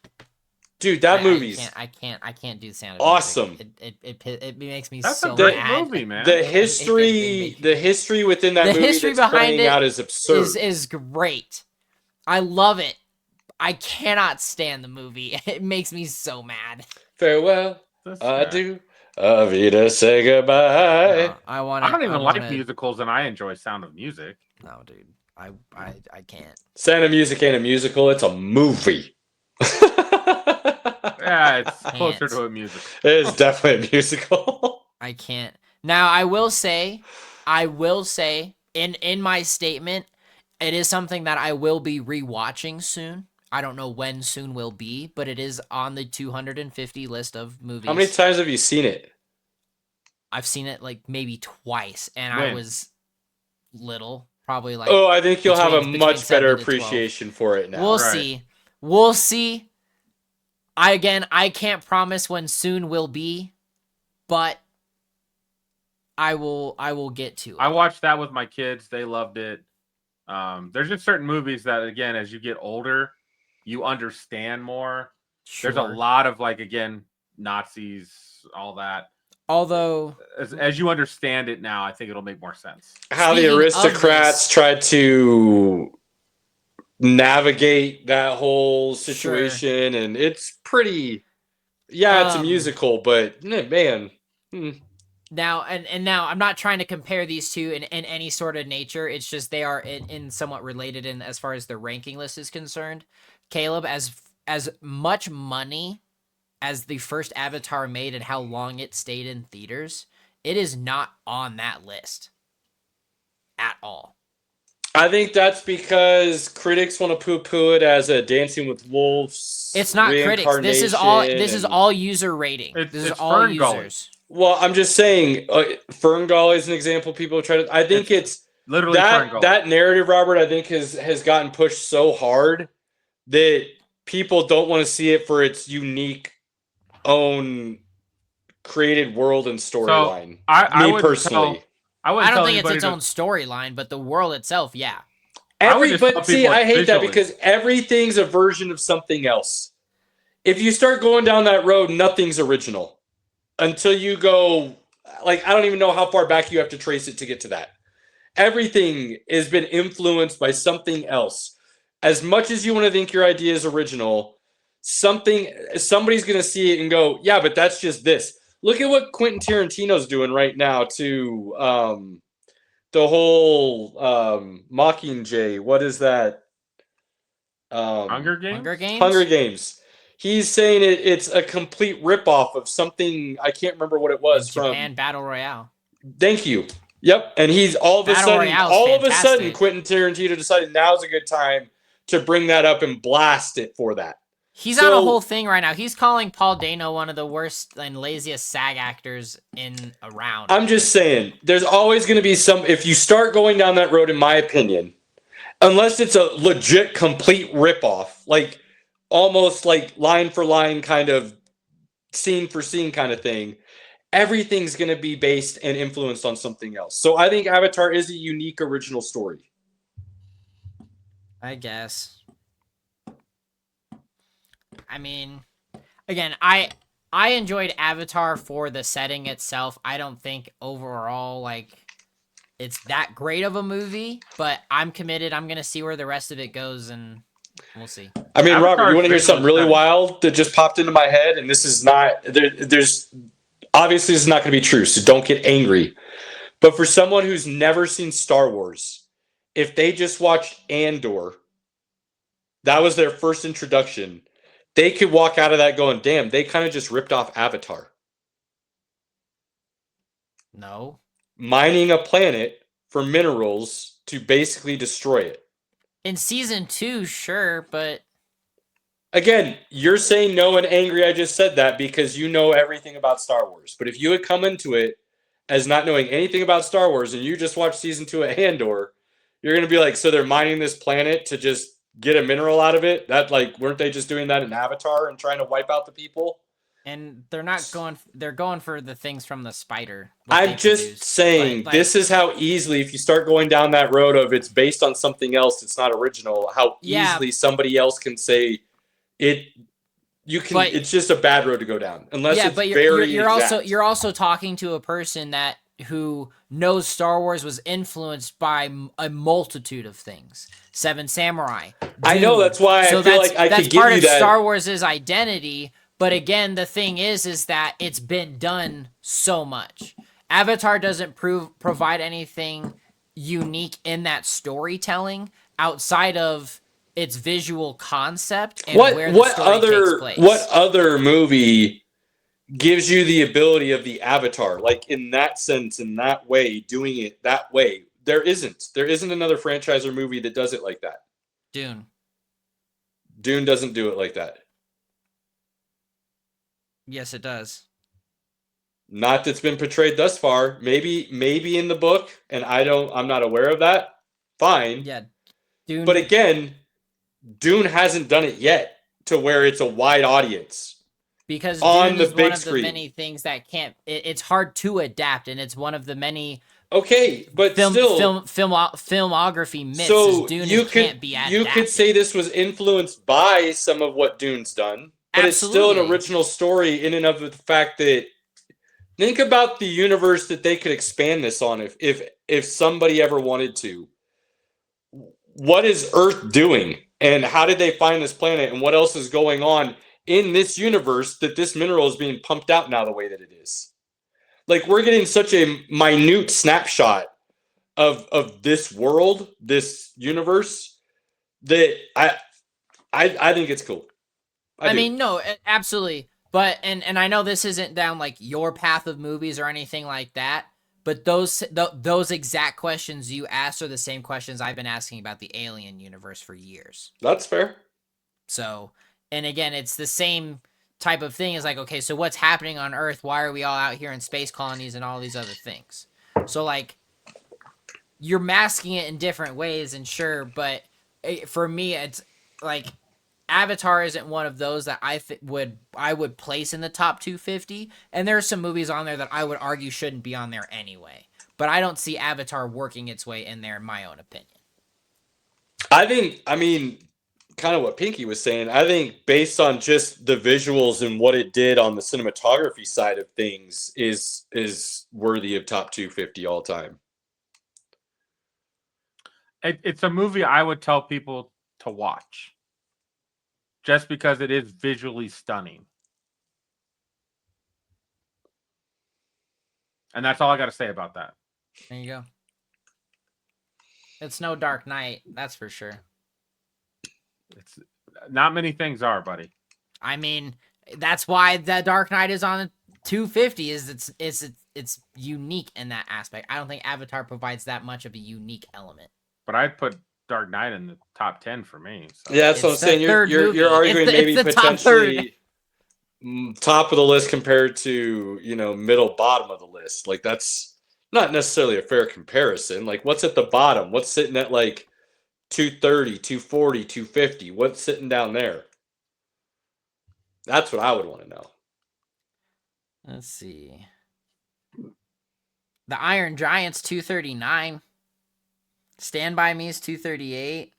Dude, that movie's I can't do Sound of awesome. Music. It makes me That's so a great mad. movie, man. The history within that The movie history that's behind playing it out is absurd. is great. I love it. I cannot stand the movie. It makes me so mad. Farewell, That's adieu, Avita, say goodbye. No, I don't even like musicals, and I enjoy Sound of Music. No, dude. I can't. Sound of Music ain't a musical, it's a movie. Yeah, it's closer to a musical. It is definitely a musical. I can't. Now, I will say, in my statement, it is something that I will be rewatching soon. I don't know when soon will be, but it is on the 250 list of movies. How many times have you seen it? I've seen it like maybe twice, and When? I was little, probably like. Oh, I think you'll have a between much 7 better to 12. appreciation for it now. We'll Right. see. We'll see. I can't promise when soon will be, but I will get to it. I watched that with my kids. They loved it. There's just certain movies that, again, as you get older, you understand more. Sure. There's a lot of, like, again, Nazis, all that. Although As you understand it now, I think it'll make more sense. How the Speaking of aristocrats this- tried to navigate that whole situation, and it's pretty. Yeah, it's a musical, but man. Now and now I'm not trying to compare these two in any sort of nature. It's just they are in somewhat related in as far as the ranking list is concerned. Caleb, as much money as the first Avatar made and how long it stayed in theaters, it is not on that list at all. I think that's because critics want to poo-poo it as a Dancing with Wolves. It's not critics. This is all user rating. This is all Fern Gully. users. Well, I'm just saying, Fern Gully is an example. People try to. I think it's Literally Fern Gully. that narrative, Robert. I think has gotten pushed so hard that people don't want to see it for its unique, own created world and storyline. I Me would personally. I don't think it's its own. own storyline, but the world itself, yeah. But see, I hate that visually. because everything's a version of something else. If you start going down that road, nothing's original until you go. Like, I don't even know how far back you have to trace it to get to that. Everything has been influenced by something else. As much as you want to think your idea is original, somebody's going to see it and go, yeah, but that's just this. Look at what Quentin Tarantino's doing right now to the whole Mockingjay. What is that? Hunger Games? Hunger Games? He's saying it's a complete ripoff of something. I can't remember what it was from Japan Battle Royale. Thank you. Yep. And he's all of a Battle sudden, Royale's fantastic. Quentin Tarantino decided now's a good time to bring that up and blast it for that. He's on a whole thing right now. He's calling Paul Dano one of the worst and laziest SAG actors around. I'm just saying, there's always going to be some. If you start going down that road, in my opinion, unless it's a legit complete ripoff, like almost like line for line kind of scene for scene kind of thing, everything's going to be based and influenced on something else. So I think Avatar is a unique original story. I guess. I mean, again, I enjoyed Avatar for the setting itself. I don't think overall, like, it's that great of a movie, but I'm committed. I'm going to see where the rest of it goes, and we'll see. I mean, Avatar Robert, you want to hear something really stunning. wild that just popped into my head? And this is not, there's obviously this is not going to be true, so don't get angry. But for someone who's never seen Star Wars, if they just watched Andor, that was their first introduction, they could walk out of that going, damn, they kind of just ripped off Avatar. No. Mining a planet for minerals to basically destroy it. In season 2, sure, but Again, you're saying no and angry I just said that because you know everything about Star Wars. But if you had come into it as not knowing anything about Star Wars, and you just watched season 2 of Andor, you're gonna be like, so they're mining this planet to just get a mineral out of it? That like, weren't they just doing that in Avatar and trying to wipe out the people? And they're not going. They're going for the things from the spider. I'm just saying, this is how easily, if you start going down that road of it's based on something else, it's not original, how easily somebody else can say it. You can. It's just a bad road to go down, unless it's you're also talking to a person who knows Star Wars was influenced by a multitude of things. Seven Samurai. Dune. I know, that's why I feel like I could give you that. That's part of Star Wars' identity. But again, the thing is that it's been done so much. Avatar doesn't provide anything unique in that storytelling outside of its visual concept and where the story takes place. What other movie gives you the ability of the Avatar? Like, in that sense, in that way, doing it that way. There isn't another franchise or movie that does it like that. Dune doesn't do it like that. Yes, it does. Not that's been portrayed thus far. Maybe in the book, and I'm not aware of that. Fine. Yeah. Dune. But again, Dune hasn't done it yet to where it's a wide audience. Because on Dune the is big one of screen. The many things that can't. It's hard to adapt, and it's one of the many. Okay, but still, filmography myths. So Dune can't be adapted. You could say this was influenced by some of what Dune's done. But It's still an original story in and of the fact that, think about the universe that they could expand this on if somebody ever wanted to. What is Earth doing? And how did they find this planet? And what else is going on in this universe that this mineral is being pumped out now the way that it is? Like, we're getting such a minute snapshot of this world, this universe, that I think it's cool. I mean, no, absolutely. But, and I know this isn't down like your path of movies or anything like that, but those exact questions you asked are the same questions I've been asking about the Alien universe for years. That's fair. So, and again, it's the same type of thing. Is like, okay, so what's happening on Earth? Why are we all out here in space colonies and all these other things? So, like, you're masking it in different ways, and sure, but for me, it's like, Avatar isn't one of those that I would place in the top 250, and there are some movies on there that I would argue shouldn't be on there anyway. But I don't see Avatar working its way in there, in my own opinion. I mean, kind of what Pinky was saying. I think based on just the visuals and what it did on the cinematography side of things is worthy of top 250 all time. It's a movie I would tell people to watch. Just because it is visually stunning. And that's all I got to say about that. There you go. It's no Dark Knight, that's for sure. It's not many things are, buddy. I mean, that's why the Dark Knight is on 250. It's unique in that aspect. I don't think Avatar provides that much of a unique element. But I'd put Dark Knight in the top 10 for me. So. Yeah, that's what I'm saying. You're arguing maybe potentially top of the list compared to, middle bottom of the list. Like, that's not necessarily a fair comparison. Like, what's at the bottom? What's sitting at like 230, 240, 250? What's sitting down there? That's what I would want to know. Let's see. The Iron Giant's 239. Stand By Me is 238.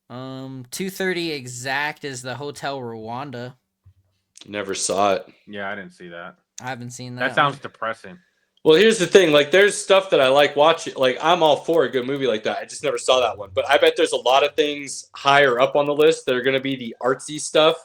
230 exact is the Hotel Rwanda. Never saw it. Yeah, I didn't see that. I haven't seen that. That sounds depressing. Well, here's the thing. Like, there's stuff that I like watching. Like, I'm all for a good movie like that. I just never saw that one. But I bet there's a lot of things higher up on the list that are going to be the artsy stuff.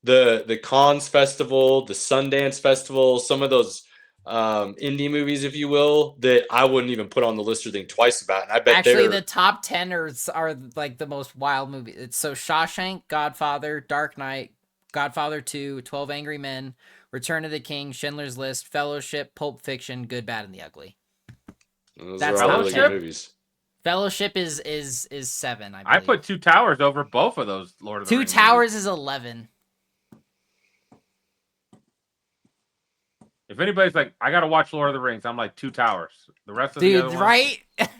The Cannes Festival, the Sundance Festival, some of those indie movies, if you will, that I wouldn't even put on the list or think twice about. And I bet actually the top 10 are like the most wild movies. It's so Shawshank, Godfather, Dark Knight, Godfather 2, 12 Angry Men, Return of the King, Schindler's List, Fellowship, Pulp Fiction, Good, Bad, and the Ugly. That's all really good movies. Fellowship is 7. I put Two Towers over both of those Lord of the Rings. Two Towers is 11. If anybody's like, I got to watch Lord of the Rings, I'm like 2 Towers. The rest of the Dude, other ones, right?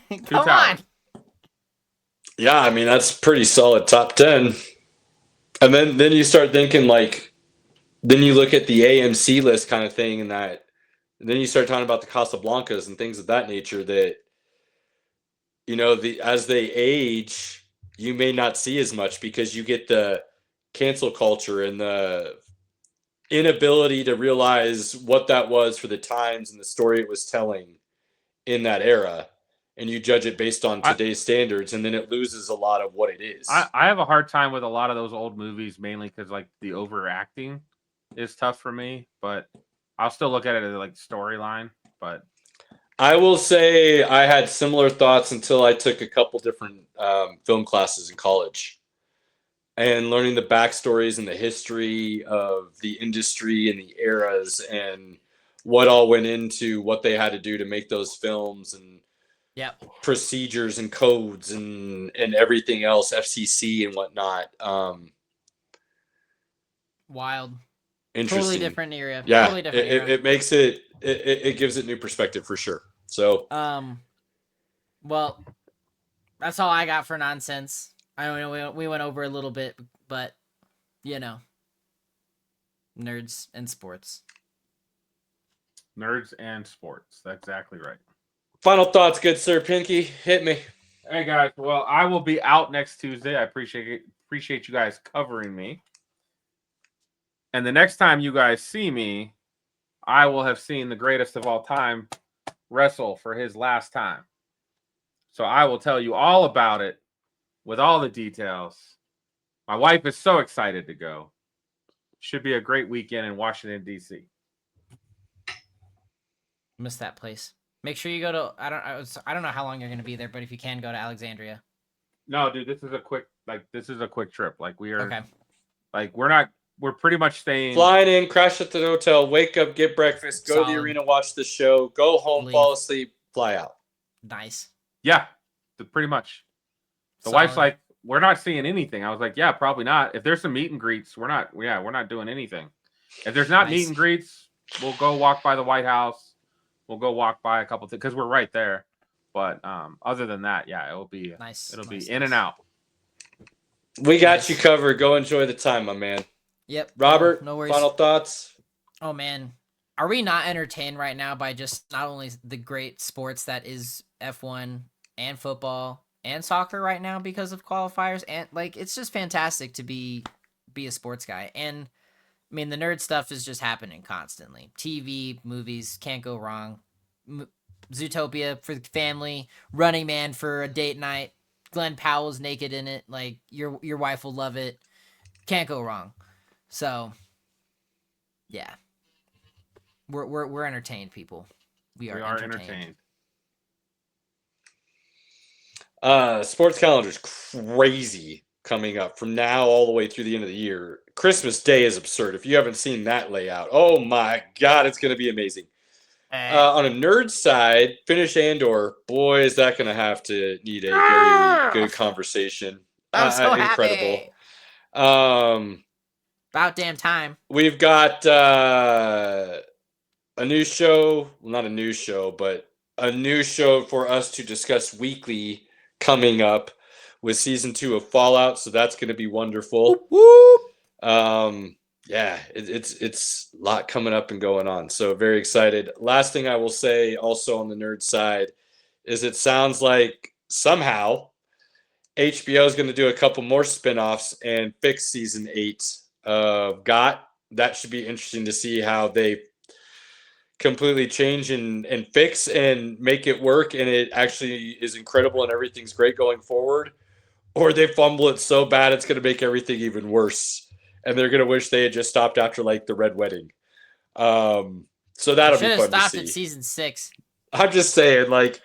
2 Come Towers. on. Yeah, I mean that's pretty solid top 10. And then you start thinking like, then you look at the AMC list kind of thing, and then you start talking about the Casablancas and things of that nature that as they age, you may not see as much because you get the cancel culture and the inability to realize what that was for the times and the story it was telling in that era, and you judge it based on today's standards, and then it loses a lot of what it is. I have a hard time with a lot of those old movies, mainly because like the overacting is tough for me, but I'll still look at it as like storyline. But I will say I had similar thoughts until I took a couple different film classes in college, and learning the backstories and the history of the industry and the eras and what all went into what they had to do to make those films, and Yep. procedures and codes and everything else, FCC and whatnot. Wild. Interesting. Totally different era. Yeah, Totally different era. it makes it gives it new perspective for sure. So well, that's all I got for nonsense. I know we went over a little bit, but nerds and sports. Nerds and sports. That's exactly right. final thoughts, good sir. Pinky, hit me. Hey guys, well, I will be out next Tuesday. I appreciate you guys covering me. And the next time you guys see me, I will have seen the greatest of all time wrestle for his last time. So I will tell you all about it with all the details. My wife is so excited to go. Should be a great weekend in Washington, D.C. Miss that place. Make sure you go to. I don't know how long you're going to be there, but if you can, go to Alexandria. No, dude, this is a quick trip. Like we are, Okay. like we're pretty much staying. Flying in, crash at the hotel, wake up, get breakfast, go to the Solid. arena, watch the show, go home, Leave. fall asleep, fly out. Nice. Yeah, pretty much. The Solid. wife's like, we're not seeing anything. I was like, yeah, probably not. If there's some meet and greets, we're not doing anything. If there's not Nice. meet and greets, we'll go walk by the White House. We'll go walk by a couple things because we're right there. But other than that, yeah, it'll be Nice. It'll Nice, be in and out. We got Nice. you covered. Go enjoy the time, my man. Yep. Robert, No worries. final thoughts? Oh man, are we not entertained right now by just not only the great sports that is F1 and football and soccer right now because of qualifiers, and like it's just fantastic to be a sports guy. And I mean the nerd stuff is just happening constantly. TV, movies, can't go wrong. Zootopia for the family, Running Man for a date night. Glenn Powell's naked in it. Like your wife will love it. Can't go wrong. So yeah. We're entertained, people. We are entertained. Sports calendar's crazy coming up from now all the way through the end of the year. Christmas Day is absurd. If you haven't seen that layout, oh my God, it's going to be amazing. On a nerd side, finish Andor. Boy, is that going to have to need a very good conversation. I'm so incredible. happy. About damn time. We've got a new show. Well, not a new show, but a new show for us to discuss weekly coming up with season 2 of Fallout. So that's going to be wonderful. Whoop. Yeah, it's a lot coming up and going on. So very excited. Last thing I will say also on the nerd side is it sounds like somehow HBO is going to do a couple more spinoffs and fix season 8 of GOT. That should be interesting to see how they completely change and fix and make it work, and it actually is incredible and everything's great going forward, or they fumble it so bad it's going to make everything even worse and they're going to wish they had just stopped after like the Red Wedding. So that'll be fun to see. Should have stopped at season 6. I'm just saying, like,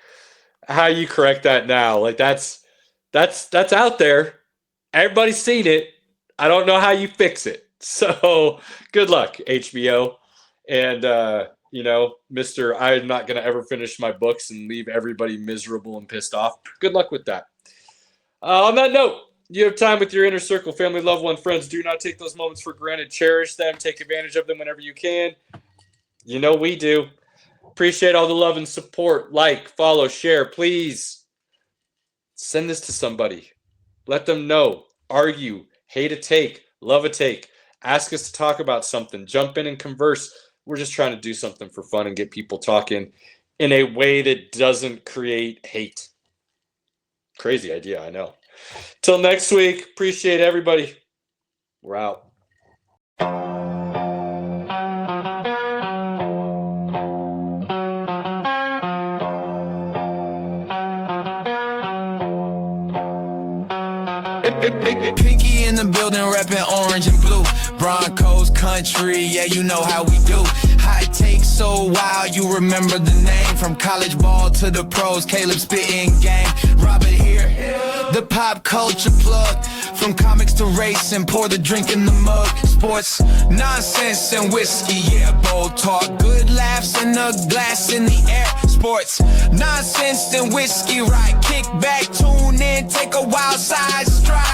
how you correct that now, like that's out there, everybody's seen it. I don't know how you fix it, so good luck, HBO. And Mr. I'm not going to ever finish my books and leave everybody miserable and pissed off. Good luck with that. On that note, you have time with your inner circle, family, loved one, friends. Do not take those moments for granted. Cherish them. Take advantage of them whenever you can. You know we do. Appreciate all the love and support. Like, follow, share. Please send this to somebody. Let them know. Argue. Hate a take. Love a take. Ask us to talk about something. Jump in and converse. We're just trying to do something for fun and get people talking in a way that doesn't create hate. Crazy idea, I know. Till next week, appreciate everybody. We're out. Pinky in the building, reppin' orange and blue. Broncos country, yeah, you know how we do. Hot take so wild, you remember the name. From college ball to the pros, Caleb spitting game. Robert here, the pop culture plug. From comics to racing, pour the drink in the mug. Sports, nonsense and whiskey, yeah, bold talk. Good laughs and a glass in the air. Sports, nonsense and whiskey, right? Kick back, tune in, take a wild side stride.